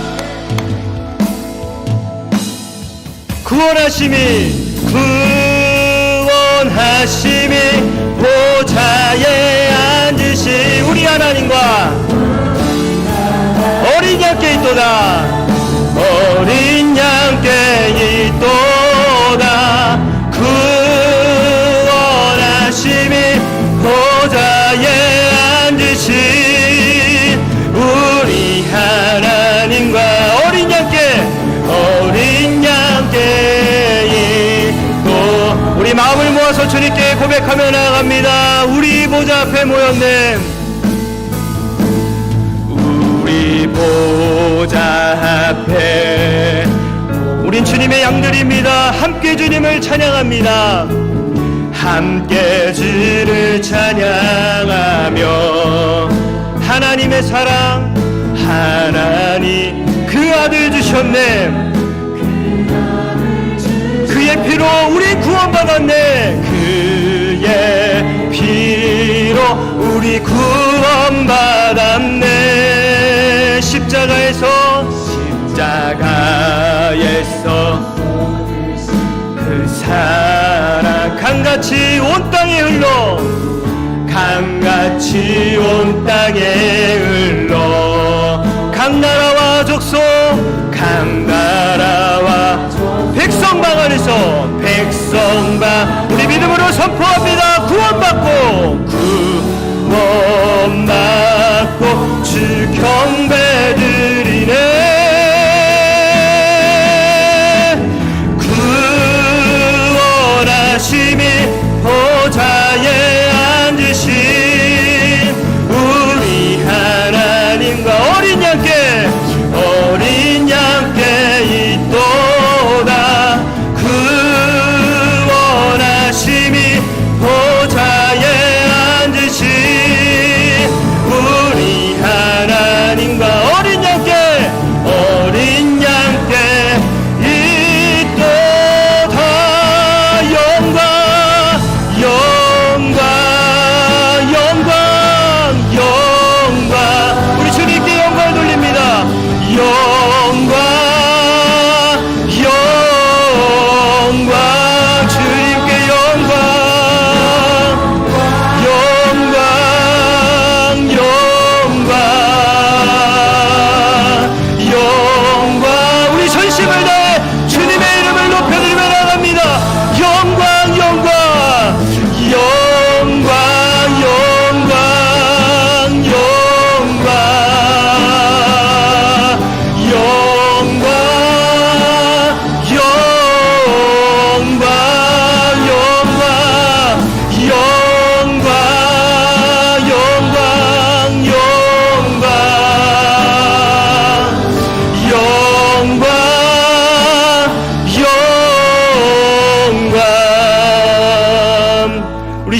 구원하심이 보좌에 앉으신 우리 하나님과 어린 양께 있도다 어린 양께 있도다 구원하심이 보좌에 앉으신 우리 하나님과 어린 양께 우리 마음을 모아서 주님께 고백하며 나아갑니다. 우리 보좌 앞에 모였네 우리 보좌 앞에 우린 주님의 양들입니다. 함께 주님을 찬양합니다. 함께 주를 찬양하며 하나님의 사랑 하나님 그 아들 주셨네 그의 피로 우리 구원받았네 그의 피로 우리 구원받았네 십자가에서 그 사랑 강같이 온 땅에 흘러 강같이 온 땅에 흘러 각 나라와 족속 각 나라와 백성방 안에서 백성방 우리 믿음으로 선포합니다. 구원받고 주 경배드리네 구원하심이 보좌에 앉으신 우리 하나님과 어린 양께 있도다 구원하심이 보좌에 앉으신 우리 하나님과 어린 양께 있도다 영광 우리 주님께 영광을 돌립니다. 영광 주님께 영광 우리 전심을 다해 주님의 이름을 높여드리며 나갑니다. 영광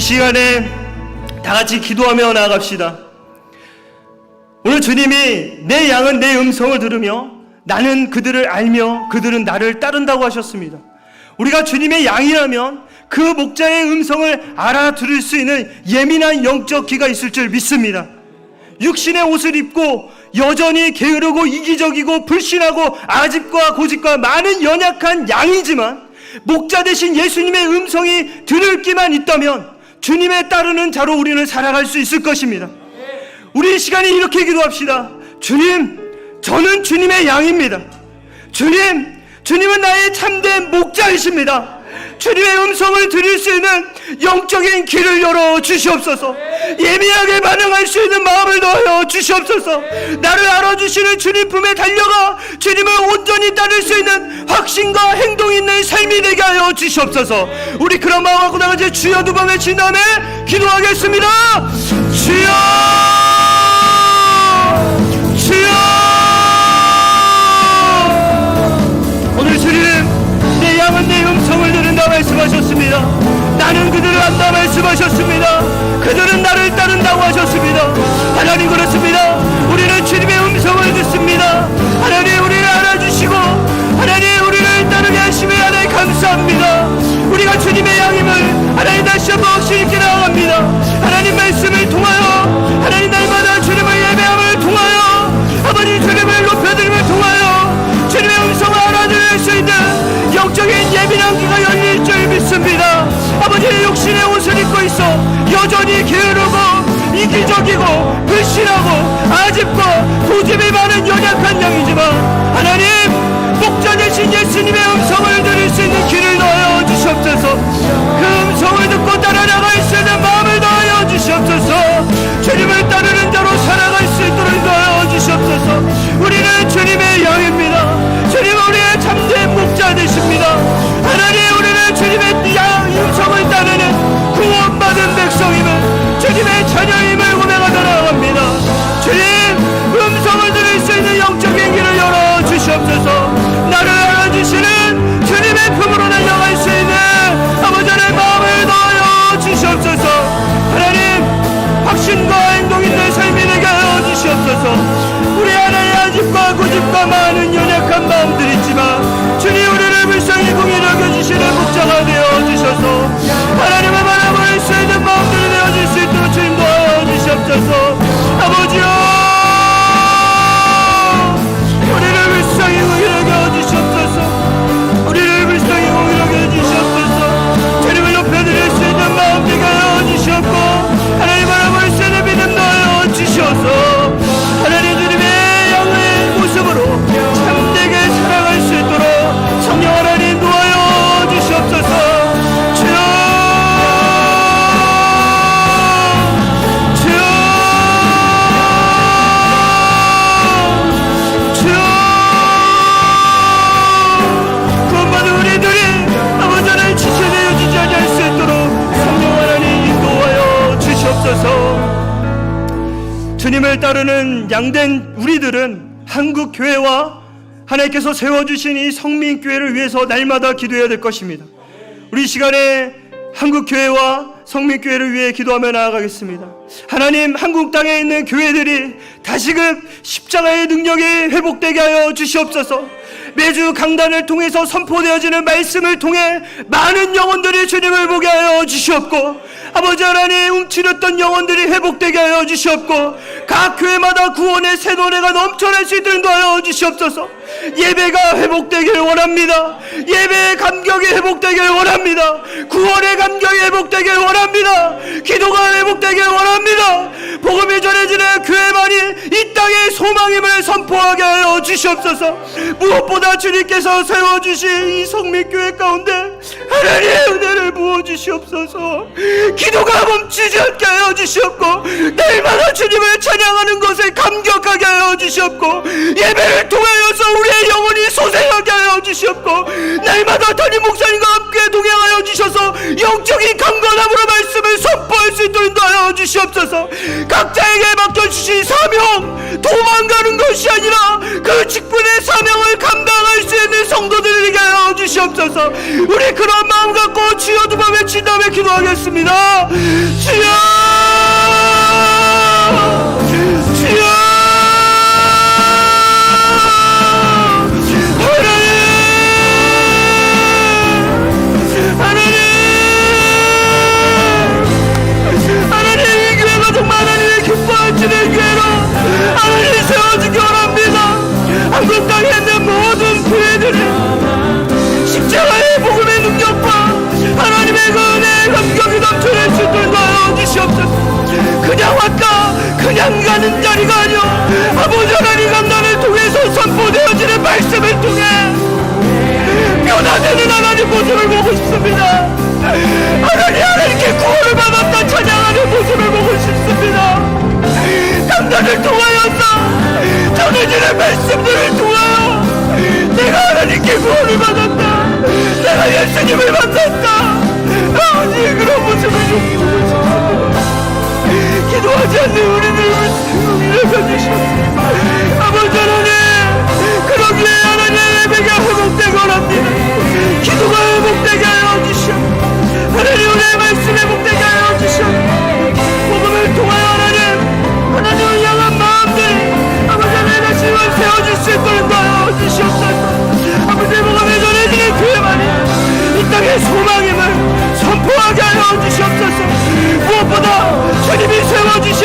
우리 시간에 다 같이 기도하며 나아갑시다. 오늘 주님이 내 양은 내 음성을 들으며 나는 그들을 알며 그들은 나를 따른다고 하셨습니다. 우리가 주님의 양이라면 그 목자의 음성을 알아들을 수 있는 예민한 영적 귀가 있을 줄 믿습니다. 육신의 옷을 입고 여전히 게으르고 이기적이고 불신하고 아집과 고집과 많은 연약한 양이지만 목자 대신 예수님의 음성이 들을 귀만 있다면 주님의 따르는 자로 우리는 살아갈 수 있을 것입니다. 우리 이 시간에 이렇게 기도합시다. 주님, 저는 주님의 양입니다. 주님은 나의 참된 목자이십니다. 주님의 음성을 들을 수 있는 영적인 길을 열어 주시옵소서. 예민하게 반응할 수 있는 마음을 더하여 주시옵소서. 나를 알아주시는 주님 품에 달려가 주님을 온전히 따를 수 있는 확신과 행동 있는 삶이 되게 하여 주시옵소서. 우리 그런 마음 갖고 나가지 주여 두 번 외친 다음에 기도하겠습니다. 주여, 주여. 오늘 주님, 내 양은 내 음성을 들은다 말씀하셨습니다. 나는 그들을 안다 말씀하셨습니다. 그들은 나를 따른다고 하셨습니다. 하나님, 그렇습니다. 우리는 주님의 음성을 듣습니다. 하나님, 우리를 알아주시고 하나님 우리를 따르게 하심에 하나님 감사합니다. 우리가 주님의 양임을 하나님 다시 한번 확실히 있게 나아갑니다. 하나님 말씀을 통하여 하나님 날마다 주님을 예배함을 통하여 아버지 주님을 높여드림을 통하여 주님의 음성을 알아들을 수 있는 영적인 예민한 귀가 열릴 줄 믿습니다. 아버지의 육신의 옷을 입고 있어 여전히 게으르고 이기적이고 불신하고 아집과 고집이 많은 연약한 양이지만 하나님 목자 되신 예수님의 음성을 들을 수 있는 귀를 넣어 주시옵소서. 그 음성을 듣고 따라 나갈 수 있는 마음을 넣어 주시옵소서. 주님을 따르는 자로 살아갈 수 있도록 넣어 주시옵소서. 우리는 주님의 양입니다. 주님 우리의 참된 목자 되십니다. 하나님, 우리는 주님의 양 음성을 따르는 구원받은 백성임을 주님의 자녀임을 고백하며 나아갑니다. 주님, 음성을 들을 수 있는 영적인 길을 열어 주시옵소서. 나를 알아주시는 주님의 품으로 달려갈 수 있는 아버지의 마음을 넣어 주시옵소서. 하나님, 확신과 행동 있는 삶이 되게 하여 주시옵소서. 우리 안에 아집과 고집과 많은 연약한 마음들이 있지만 주님 우리를 불쌍히 공히 여겨주시는 목자가 되어주셔서 하나님을 바라볼 수 있는 마음들이 되어질 수 있도록 주님 도와주시옵소서. 아버지여, 우리를 불쌍히 공히 여겨주시옵소서. 우리를 불쌍히 공히 여겨주시옵소서. 주님을 높여드릴 수 있는 마음 되게 하여 주시옵고 하나님 바라볼 수 있는 믿음 넣어 주시옵소서. 하나님, 주님의 양의 모습으로 참되게 살아갈 수 있도록 성령 하나님 도와여 주시옵소서. 주여, 주여, 주여. 구원받은 우리들이 아버지를 지체되어 지지 아니할 수 있도록 성령 하나님 인도하여 주시옵소서. 주님을 따르는 양된 우리들은 한국 교회와 하나님께서 세워주신 이 성민교회를 위해서 날마다 기도해야 될 것입니다. 우리 시간에 한국교회와 성민교회를 위해 기도하며 나아가겠습니다. 하나님, 한국 땅에 있는 교회들이 다시금 십자가의 능력이 회복되게 하여 주시옵소서. 매주 강단을 통해서 선포되어지는 말씀을 통해 많은 영혼들이 주님을 보게 하여 주시옵고 아버지 하나님, 움츠렸던 영혼들이 회복되게 하여 주시옵고 각 교회마다 구원의 새 노래가 넘쳐날 수 있도록 하여 주시옵소서. 예배가 회복되길 원합니다. 예배의 감격이 회복되길 원합니다. 구원의 감격이 회복되길 원합니다. 기도가 회복되길 원합니다. 복음이 전해지는 교회만이 이 땅의 소망임을 선포하게 하여 주시옵소서. 무엇보다 주님께서 세워주신 이 성민교회 가운데 하나님의 은혜를 부어주시옵소서. 기도가 멈추지 않게 하여 주시옵고 날마다 주님을 찬양하는 것에 감격하게 하여 주시옵고 예배를 통하여서 우리의 영혼이 소생하게 하여 주시옵고 날마다 담임 목사님과 함께 동행하여 주셔서 영적인 강건함으로 말씀을 선포할 수 있도록 하여 주시옵소서. 각자에게 맡겨주신 사명, 도망가는 것이 아니라 그 직분의 사명을 감당할 수 있는 성도들에게 하여 주시옵소서. 우리 그런 마음 갖고 주여 두 번 외친 다음에 기도하겠습니다. 주여, 주여, 양가는 자리가 아니오 아버지 하나님 감당을 통해서 선포되어지는 말씀을 통해 변화되는 하나님 모습을 보고 싶습니다. 하나님께 구원을 받았다 찬양하는 모습을 보고 싶습니다. 강단을 통하여서 전해지는 말씀들을 통하여 내가 하나님께 구원을 받았다, 내가 예수님을 만났다, 아버지 그런 모습을 좀 보고 싶습니다. 기도하지 않는 우리들을 살려주시옵소서. 아버지 하나님, 그러기에 하나님의 예배가 회복되고 합니다. 기도가 회복되게 하여 주시옵소서. 하나님 우리의 말씀 회복되게 하여 주시옵소서. 복음을 통하여 하나님을 향한 마음들이 아버지 하나님의 말씀을 세워줄 수 있도록 하여 주시옵소서. 아버지 복음이 전해지는 교회만이 이 땅의 소망임을 선포하게 하여 주시옵소서. 무엇보다 주님이 세워주신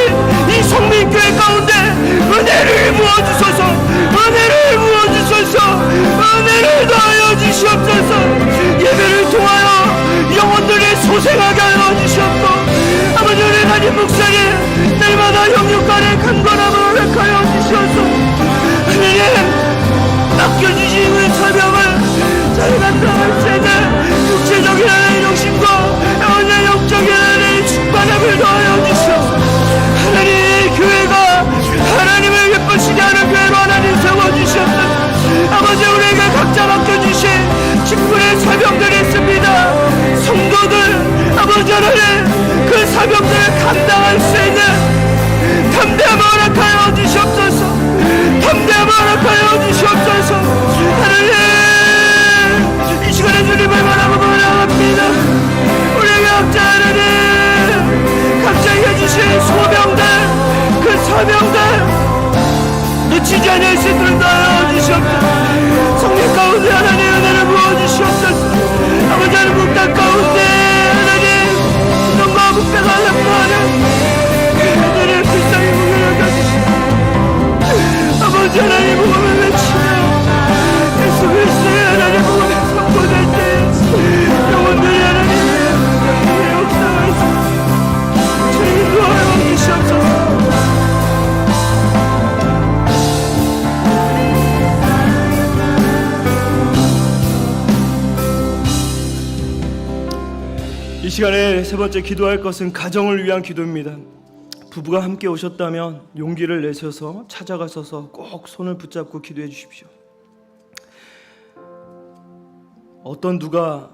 이 성민교회 가운데 은혜를 부어주소서. 은혜를 부어주소서. 은혜를 더하여 주시옵소서. 예배를 통하여 영혼들이 소생하게 하여 주시옵소서. 아버지 우리 담임 목사님 날마다 영육간의 간건함을 허락하여 주시옵소서. 하나님 맡겨주신 우리 사명을 잘 감당할 수 있는 육체적인 하나님의 정신과 영혼의 영적인 하나님의 충만함을 더하여 주시옵소서. 하나님의 교회가 하나님을 예쁘시게 하는 교회로 하나님 세워주시옵소서. 아버지 우리에게 각자 맡겨주신 직분의 사명들이 있습니다. 성도들 아버지 하나님 그 사명들을 감당할 수 있는 담대함을 허락하여 주시옵소서. 담대함을 허락하여 주시옵소서. 하나님 이 시간에 주님을 바라보고 나갑니다. 우리에게 각자 하나님 각자에게 주신 소명들 그 사명들 놓치지 않을 수 있도록 도와주시옵소서. 성령 가운데 하나님 은혜를 부어주시옵소서. 아버지 하나님 묵당 가운데 하나님 눈과 묵다가 양보하는 그들의 불쌍히 무게를 가지시옵소서. 아버지 하나님 복음을 외치며 예수 그리스도의 하나님 복음을 선포될 때 영혼들이 하나님의 역사하시옵소서. 주님 도와여 주시옵소서. 이 시간에 세 번째 기도할 것은 가정을 위한 기도입니다. 부부가 함께 오셨다면 용기를 내셔서 찾아가셔서 꼭 손을 붙잡고 기도해 주십시오. 어떤 누가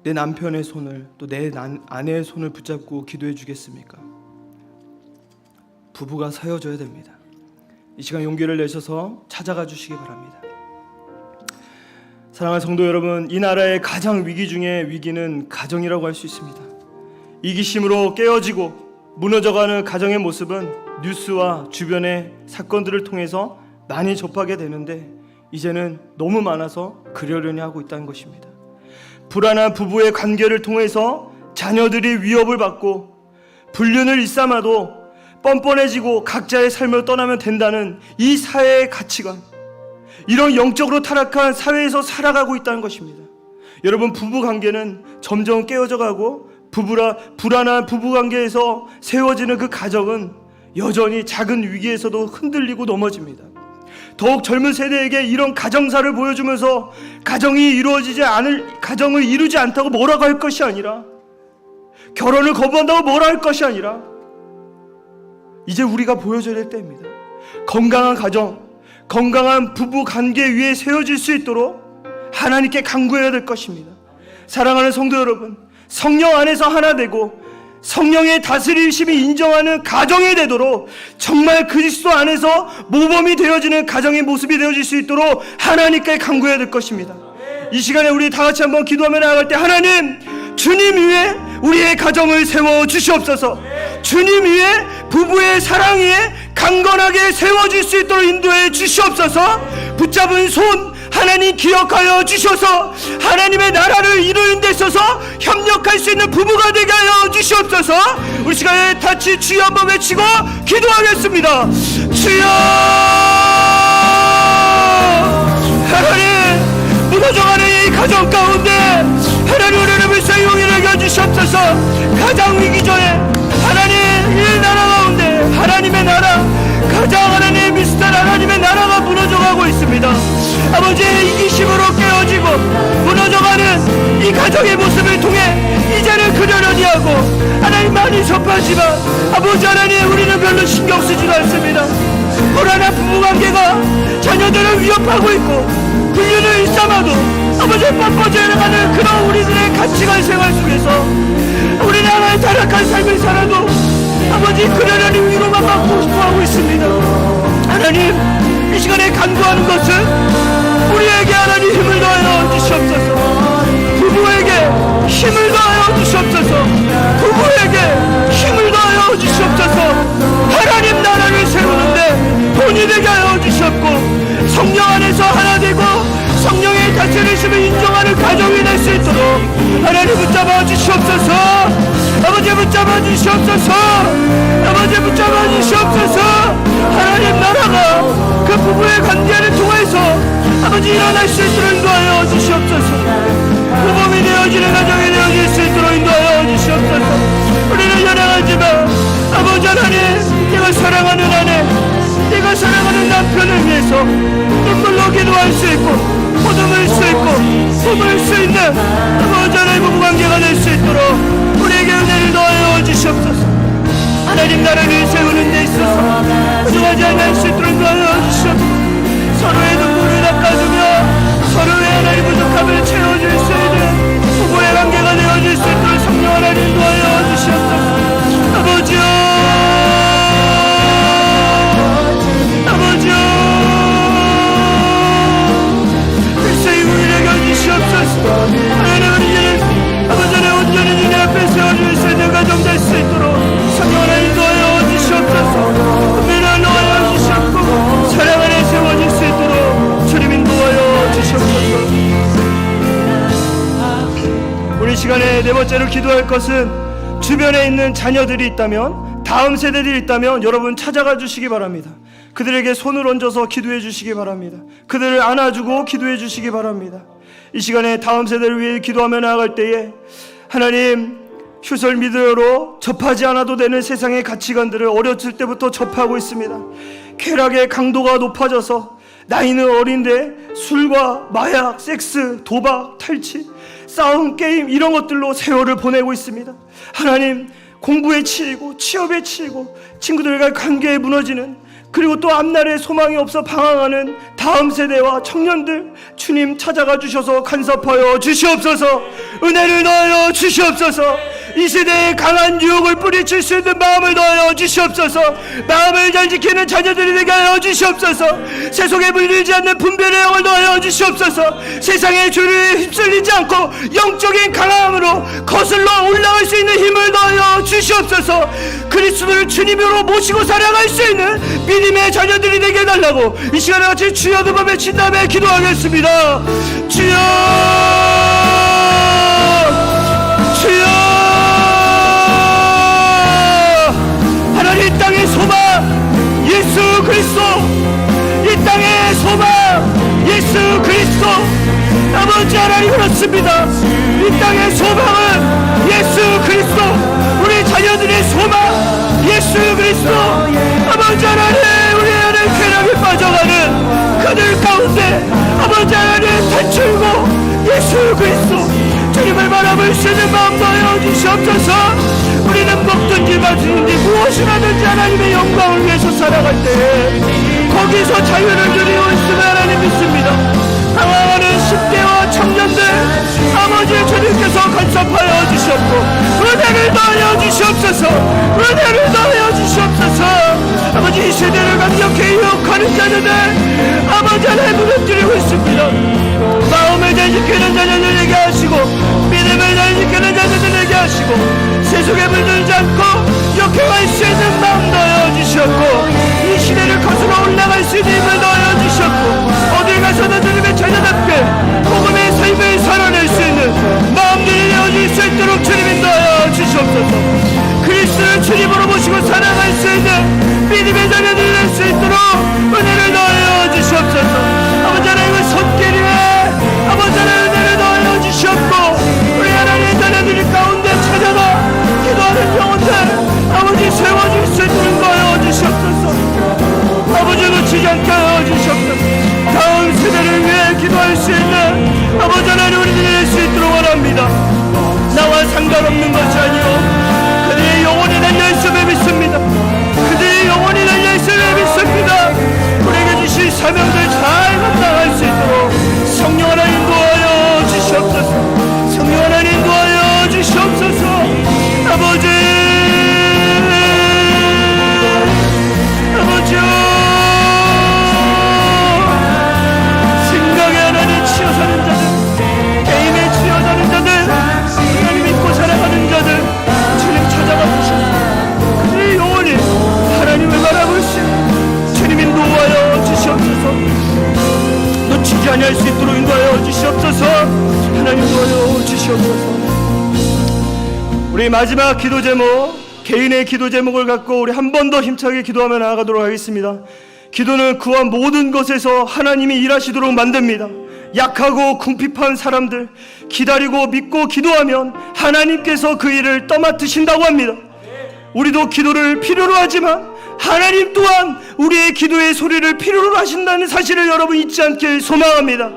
내 남편의 손을 또 내 아내의 손을 붙잡고 기도해 주겠습니까? 부부가 서여져야 됩니다. 이 시간 용기를 내셔서 찾아가 주시기 바랍니다. 사랑하는 성도 여러분, 이 나라의 가장 위기 중에 위기는 가정이라고 할 수 있습니다. 이기심으로 깨어지고 무너져가는 가정의 모습은 뉴스와 주변의 사건들을 통해서 많이 접하게 되는데 이제는 너무 많아서 그러려니 하고 있다는 것입니다. 불안한 부부의 관계를 통해서 자녀들이 위협을 받고 불륜을 일삼아도 뻔뻔해지고 각자의 삶을 떠나면 된다는 이 사회의 가치관, 이런 영적으로 타락한 사회에서 살아가고 있다는 것입니다. 여러분, 부부관계는 점점 깨어져가고 불안한 부부관계에서 세워지는 그 가정은 여전히 작은 위기에서도 흔들리고 넘어집니다. 더욱 젊은 세대에게 이런 가정사를 보여주면서 가정을 이루지 않다고 뭐라고 할 것이 아니라, 결혼을 거부한다고 뭐라 할 것이 아니라 이제 우리가 보여줘야 될 때입니다. 건강한 가정, 건강한 부부 관계 위에 세워질 수 있도록 하나님께 간구해야 될 것입니다. 사랑하는 성도 여러분, 성령 안에서 하나 되고 성령의 다스리심이 인정하는 가정이 되도록 정말 그리스도 안에서 모범이 되어지는 가정의 모습이 되어질 수 있도록 하나님께 간구해야 될 것입니다. 이 시간에 우리 다 같이 한번 기도하며 나아갈 때, 하나님, 주님 위에 우리의 가정을 세워 주시옵소서. 주님 위에 부부의 사랑 위에 강건하게 세워질 수 있도록 인도해 주시옵소서. 붙잡은 손 하나님 기억하여 주셔서 하나님의 나라를 이루는 데 있어서 협력할 수 있는 부부가 되게 하여 주시옵소서. 우리 시간에 같이 주여 한번 외치고 기도하겠습니다. 주여! 하나님, 무너져가는 이 가정 가운데 하나님 은혜를 불쌍히 용인하게 해주시옵소서. 가장 위기 전에 하나님 이 나라 가운데 하나님의 나라 있습니다. 아버지, 이기심으로 깨어지고 무너져가는 이 가정의 모습을 통해 이제는 그러려니 하고 하나님 많이 접하지만 아버지 하나님 우리는 별로 신경 쓰지도 않습니다. 불안한 부부관계가 자녀들을 위협하고 있고 불륜을 일삼아도 아버지 뻗어져 나가는 그런 우리들의 가치관 생활 속에서 우리는 하나의 타락한 삶을 살아도 아버지 그러려니 위로만 받고 싶어하고 있습니다. 하나님, 이 시간에 간구하는 것은 우리에게 하나님 힘을 더하여 주시옵소서. 부부에게 힘을 더하여 주시옵소서. 부부에게 힘을 더하여 주시옵소서. 하나님 나라를 세우는데 돈이 되게 하여 주시옵고 성령 안에서 하나 되고 성령의 다스리심을 인정하는 가정이 될 수 있도록 하나님 붙잡아 주시옵소서. 아버지 붙잡아 주시옵소서. 아버지 붙잡아 주시옵소서. 하나님 나라가 그 부부의 관계를 통해서 아버지 일어날 수 있도록 인도하여 주시옵소서. 부범이 되어지는 가정이 되어질 수 있도록 인도하여 주시옵소서. 우리는 연약하지만 아버지 하나님, 내가 사랑하는 아내, 내가 사랑하는 남편을 위해서 눈물로 기도할 수 있고 호동을 수 있고 품을 수 있는 아버지 하나님 부부관계가 될 수 있도록 우리에게 은혜를 더하여 주시옵소서. 하나님 나라를 세우는 데 있어서 부족하지 않을 수 있도록 인도하여 주시옵소서. 서로의 눈물을 닦아주며 서로의 하나님 부족함을 채워줄 수 있는 부부의 관계가 되어질 수 있도록 성령 하나님 인도하여 주시옵소서. 아버지여, 아버지여, 일생이 우리에게 해주시옵소서. 하나님 이제는 아버지 하나님 온전히 주님 앞에 세워줄 수 있는 가정 될 수 있도록 성령 하나님 인도하여 주시옵소서. 은혜를 넣어여 주시옵고 사랑 안에 세워질 수 있도록 주님 인도하여 주시옵소서. 우리 시간에 네 번째로 기도할 것은 주변에 있는 자녀들이 있다면, 다음 세대들이 있다면 여러분 찾아가 주시기 바랍니다. 그들에게 손을 얹어서 기도해 주시기 바랍니다. 그들을 안아주고 기도해 주시기 바랍니다. 이 시간에 다음 세대를 위해 기도하며 나아갈 때에 하나님, 소셜 미디어로 접하지 않아도 되는 세상의 가치관들을 어렸을 때부터 접하고 있습니다. 쾌락의 강도가 높아져서 나이는 어린데 술과 마약, 섹스, 도박, 탈취, 싸움, 게임 이런 것들로 세월을 보내고 있습니다. 하나님, 공부에 치이고 취업에 치이고 친구들과 관계에 무너지는, 그리고 또 앞날에 소망이 없어 방황하는 다음 세대와 청년들 주님 찾아가 주셔서 간섭하여 주시옵소서. 은혜를 넣어여 주시옵소서. 이 세대에 강한 유혹을 뿌리칠 수 있는 마음을 넣어여 주시옵소서. 마음을 잘 지키는 자녀들이 되게 하여 주시옵소서. 세속에 물들지 않는 분별의 영을 넣어여 주시옵소서. 세상의 죄를 휩쓸리지 않고 영적인 강함으로 거슬러 올라갈 수 있는 힘을 넣어여 주시옵소서. 그리스도를 주님으로 모시고 살아갈 수 있는 믿음의 자녀들이 되게 해달라고 이 시간에 같이 주여 두 번 외친 다음에 기도하겠습니다. 주여, 주여. 하나님, 이 땅의 소망 예수 그리스도, 이 땅의 소망 예수 그리스도. 아버지 하나님, 그렇습니다. 이 땅의 소망은 예수 그리스도, 우리 자녀들의 소망 예수 그리스도. 아버지 하나님, 우리 안에 쾌락에 빠져가는 그들 가운데 아버지 하나님 탈출고 예수 그리스도 주님을 바라볼 수 있는 마음 넣어 주시옵소서. 우리는 먹든지 마시든지 무엇을 하든지 하나님의 영광을 위해서 살아갈 때 거기서 자유를 누리고 있음을 하나님 믿습니다. 방황하는 10대와 청년들 아버지 주님께서 간섭하여 주셨고 은혜를 더하여 주시옵소서. 은혜를 더하여 주시옵소서. 아버지, 이 세대를 강력히 유혹하는 자녀들 아버지 하나님 무너뜨리고 있습니다. 마음을 잘 지키는 자녀들에게 하시고 믿음을 잘 지키는 자녀들에게 하시고 세속에 물들지 않고 역행할 수 있는 마음 넣어 주셨고 이 시대를 거슬러 올라갈 수 있는 힘을 넣어 주셨고 어딜 가서는 주님의 자녀답게 복음의 삶을 살아낼 수 있는 마음들이 되어질 수 있도록 주님이 넣어 주시옵소서. 그리스도를 주님으로 모시고 살아갈 수 있는 믿음의 자녀들이 될 수 있도록 은혜를 넣어 주시옵소서. 아버지 하나님의 손길 위에 아버지 하나님 은혜를 넣어 주시옵고 우리 하나님의 자녀들 가운데 찾아가 기도하는 영혼들 아버지 세워질 수 있도록 넣어 주시옵소서. 아버지 놓치지 않게 하여 주시옵소서. 수 있는 아버지 하나님 우리들이 될 수 있도록 원합니다. 나와 상관없는 것이 아니오 그들의 영혼이 달려있음을 믿습니다. 그들의 영혼이 달려있음을 믿습니다. 우리에게 주신 사명들 잘 감당할 수 있도록 성령 하나님 도와여 주시옵소서. 성령 하나님 도와여 주시옵소서. 아버지요 생각에 하나님 치여서는 자들 게임에 치여서는 자들 하나님 믿고 살아가는 자들 주님 찾아가 주시옵소서. 그들의 영혼이 하나님을 바라볼 수 있는 주님 인도하여 주시옵소서. 놓치지 아니할 수 있도록 인도하여 주시옵소서. 하나님 도와여 주시옵소서. 우리 마지막 기도 제목 개인의 기도 제목을 갖고 우리 한 번 더 힘차게 기도하며 나아가도록 하겠습니다. 기도는 그와 모든 것에서 하나님이 일하시도록 만듭니다. 약하고 궁핍한 사람들 기다리고 믿고 기도하면 하나님께서 그 일을 떠맡으신다고 합니다. 우리도 기도를 필요로 하지만 하나님 또한 우리의 기도의 소리를 필요로 하신다는 사실을 여러분 잊지 않길 소망합니다.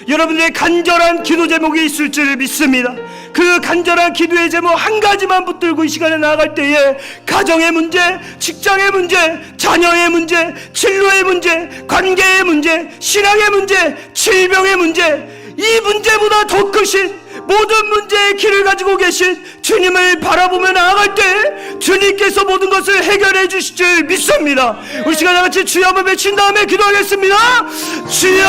여러분들의 간절한 기도 제목이 있을 줄 믿습니다. 그 간절한 기도의 제목 한 가지만 붙들고 이 시간에 나아갈 때에 가정의 문제, 직장의 문제, 자녀의 문제, 진로의 문제, 관계의 문제, 신앙의 문제, 질병의 문제, 이 문제보다 더 크신 모든 문제의 길을 가지고 계신 주님을 바라보며 나아갈 때 주님께서 모든 것을 해결해 주실 줄 믿습니다. 우리 시간에 같이 주여 한번 외친 다음에 기도하겠습니다. 주여!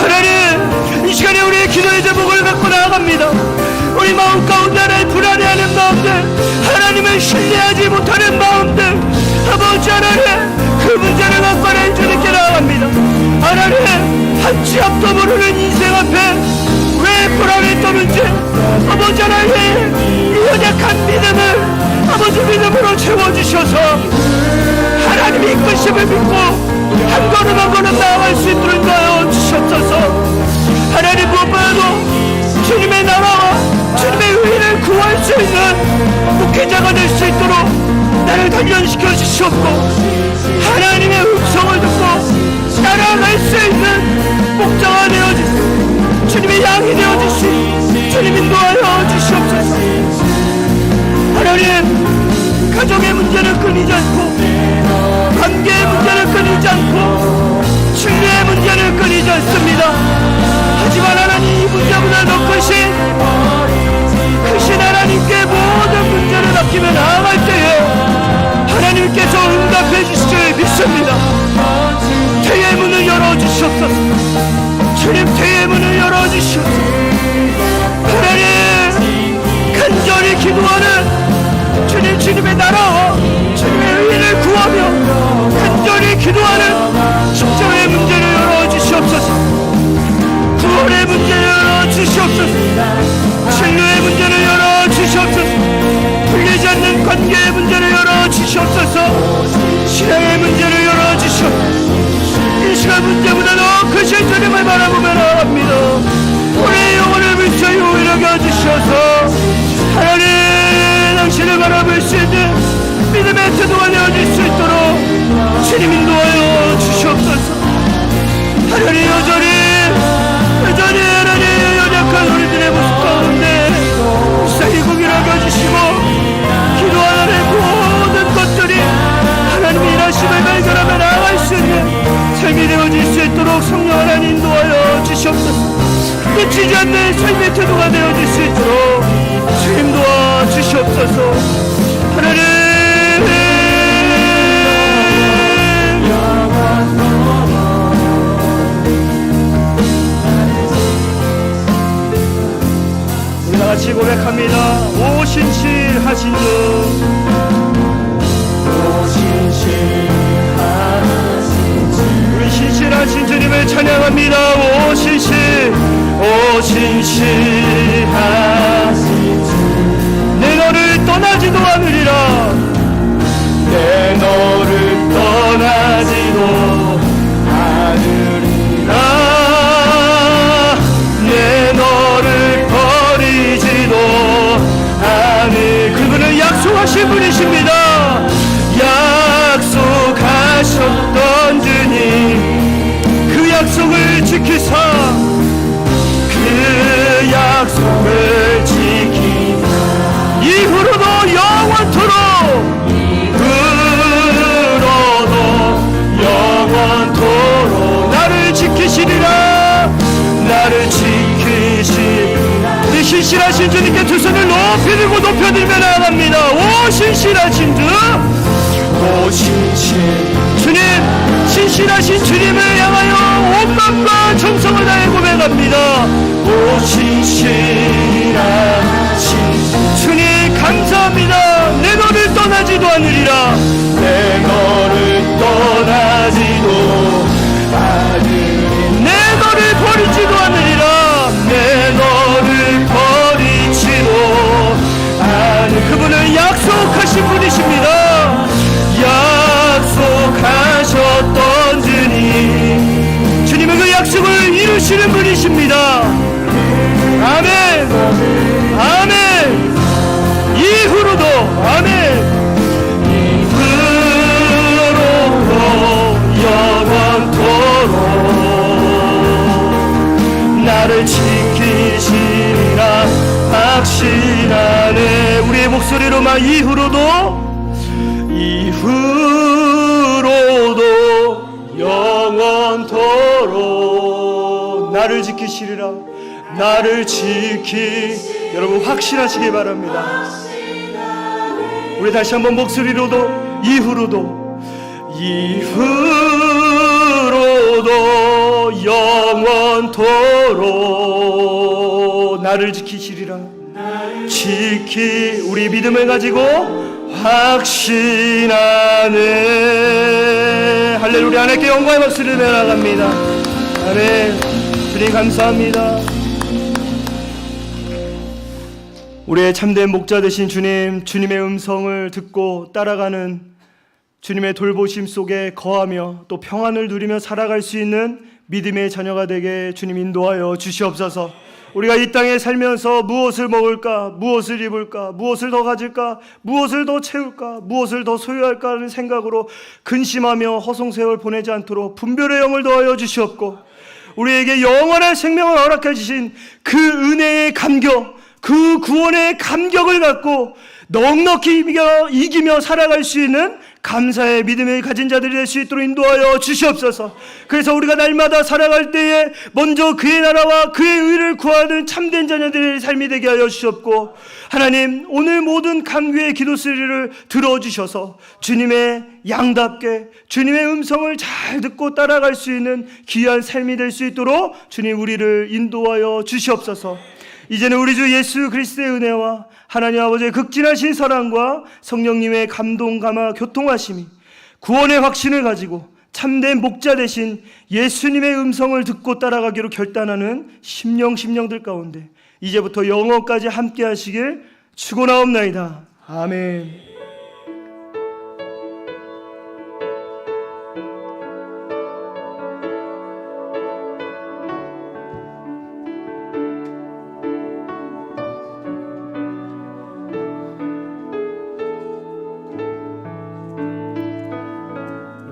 하나님, 이 시간에 우리의 기도의 제목을 갖고 나아갑니다. 우리 마음 가운데 하나님 불안해하는 마음들, 하나님을 신뢰하지 못하는 마음들, 아버지 하나님 그 문제를 갖고 하나님 주님께 나아갑니다. 하나님 한치 앞도 모르는 인생 앞에 왜 불안을 떠는지 아버지 하나님 이 연약한 믿음을 아버지 믿음으로 채워주셔서 하나님의 이끄심을 믿고 한 걸음 한 걸음 나아갈 수 있도록 하여 주시옵소서. 하나님 무엇보다도 주님의 나라와 주님의 의를 구할 수 있는 목회자가 될 수 있도록 나를 단련시켜 주시옵고 하나님의 음성을 듣고 따라갈 수 있는 목자가 되어주시고 주님의 양이 되어주시 주님 인도하여 주시옵소서. 하나님 가정의 문제는 끊이지 않고 관계의 문제는 끊이지 않고 신뢰의 문제는 끊이지 않습니다. 하지만 하나님 이 문제보다 더 크신 하나님께 모든 문제를 맡기며 나아갈 때에 하나님께서 응답해 주실 줄 믿습니다. 태의 문을 열어주시옵소서. 주님 태의 문을 열어주시옵소서. 하나님 간절히 기도하는 주님 주님의 나라와 주님의 의를 구하며 간절히 기도하는 십자가의 문제를 열어주시옵소서. 구원의 문제를 열어주시옵소서. 진로의 문제를 열어주시옵소서. 풀리지 않는 관계의 문제를 열어주시옵소서. 신앙의 문제를 열어주시옵소서. 이 시간 문제보다 더 크신 주님을 바라보며 나아갑니다. 우리의 영혼을 불쌍히 오일하게 주셔서 하나님 당신을 바라볼 수 있는 믿음의 태도가 되어질 수 있도록 주님 인도하여 주시옵소서. 하나님 여전히 하나님 연약한 우리들의 모습 가운데 불쌍히 구길하게 해주시고 기도하는 모든 것들이 하나님의 일하심을 발견하며 나아갈 수 있는 삶이 되어질 수 있도록 성령 하나님 인도하여 주시옵소서. 끝이지 않는 삶의 태도가 되어질 수 있도록 주님 도와 주시옵소서. 하나님 우리 다같이 고백합니다. 오 신실하신 주 우리 신실하신 주님을 찬양합니다. 오 신실하신 주 내 너를 떠나지도 않으리라. 내 너를 떠나지도 않으리라. 내 너를 버리지도 않을 그분은 약속하신 분이십니다. 약속하셨던 주님 지키사 그 약속을 지키사 이후로도 영원토록 영원토록 나를 지키시리라 나를 지키시리라 우리 신실하신 주님께 두 손을 높이 들고 높여들며 나아갑니다. 오 신실하신 주 오 주님 신실하신 주님을 향하여 온 마음과 정성을 다해 고백합니다. 오 신실하신 주님 감사합니다. 내 너를 떠나지도 않으리라 내 너를 떠나지도 않으리라 내 너를 버리지도 않으리라 내 너를 버리지도 않으리라 그분은 약속하신 분이십니다. 약속하셨던 주님은 그 약속을 이루시는 분이십니다. 아멘 아멘 이후로도 아멘 이후로도 영원토록 나를 지키시리라 확신하네 우리의 목소리로만 이후로도 영원토록 나를 지키시리라 나를 여러분 확신하시기 바랍니다. 우리 다시 한번 목소리로도 이후로도 영원토록 나를 지키시리라 우리 믿음을 가지고 확신하네 할렐루야 하나님께 영광의 박수를 내려갑니다. 아멘 주님 감사합니다. 우리의 참된 목자 되신 주님 주님의 음성을 듣고 따라가는 주님의 돌보심 속에 거하며 또 평안을 누리며 살아갈 수 있는 믿음의 자녀가 되게 주님 인도하여 주시옵소서. 우리가 이 땅에 살면서 무엇을 먹을까, 무엇을 입을까, 무엇을 더 가질까, 무엇을 더 채울까, 무엇을 더 소유할까 하는 생각으로 근심하며 허송세월 보내지 않도록 분별의 영을 더하여 주시옵고 우리에게 영원한 생명을 허락해 주신 그 은혜의 감격, 그 구원의 감격을 갖고 넉넉히 이기며 살아갈 수 있는 감사의 믿음을 가진 자들이 될 수 있도록 인도하여 주시옵소서. 그래서 우리가 날마다 살아갈 때에 먼저 그의 나라와 그의 의를 구하는 참된 자녀들의 삶이 되게 하여 주시옵고 하나님 오늘 모든 간구의 기도소리를 들어주셔서 주님의 양답게 주님의 음성을 잘 듣고 따라갈 수 있는 귀한 삶이 될 수 있도록 주님 우리를 인도하여 주시옵소서. 이제는 우리 주 예수 그리스도의 은혜와 하나님 아버지의 극진하신 사랑과 성령님의 감동 감화 교통하심이 구원의 확신을 가지고 참된 목자 되신 예수님의 음성을 듣고 따라가기로 결단하는 심령들 가운데 이제부터 영원까지 함께 하시길 축원하옵나이다. 아멘.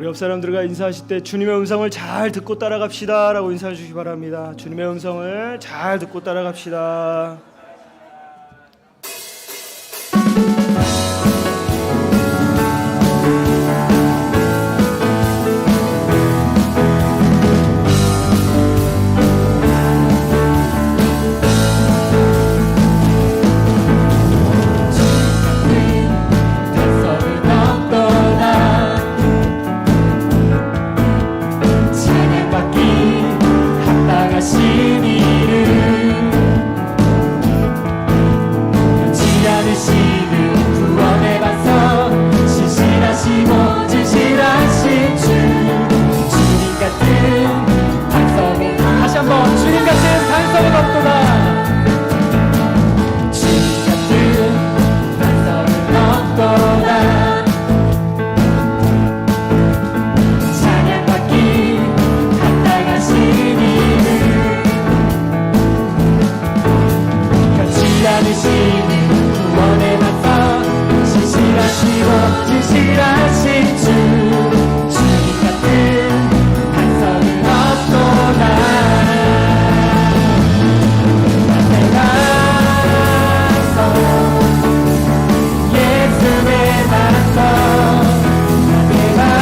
우리 옆 사람들과 인사하실 때 주님의 음성을 잘 듣고 따라갑시다 라고 인사해 주시기 바랍니다. 주님의 음성을 잘 듣고 따라갑시다.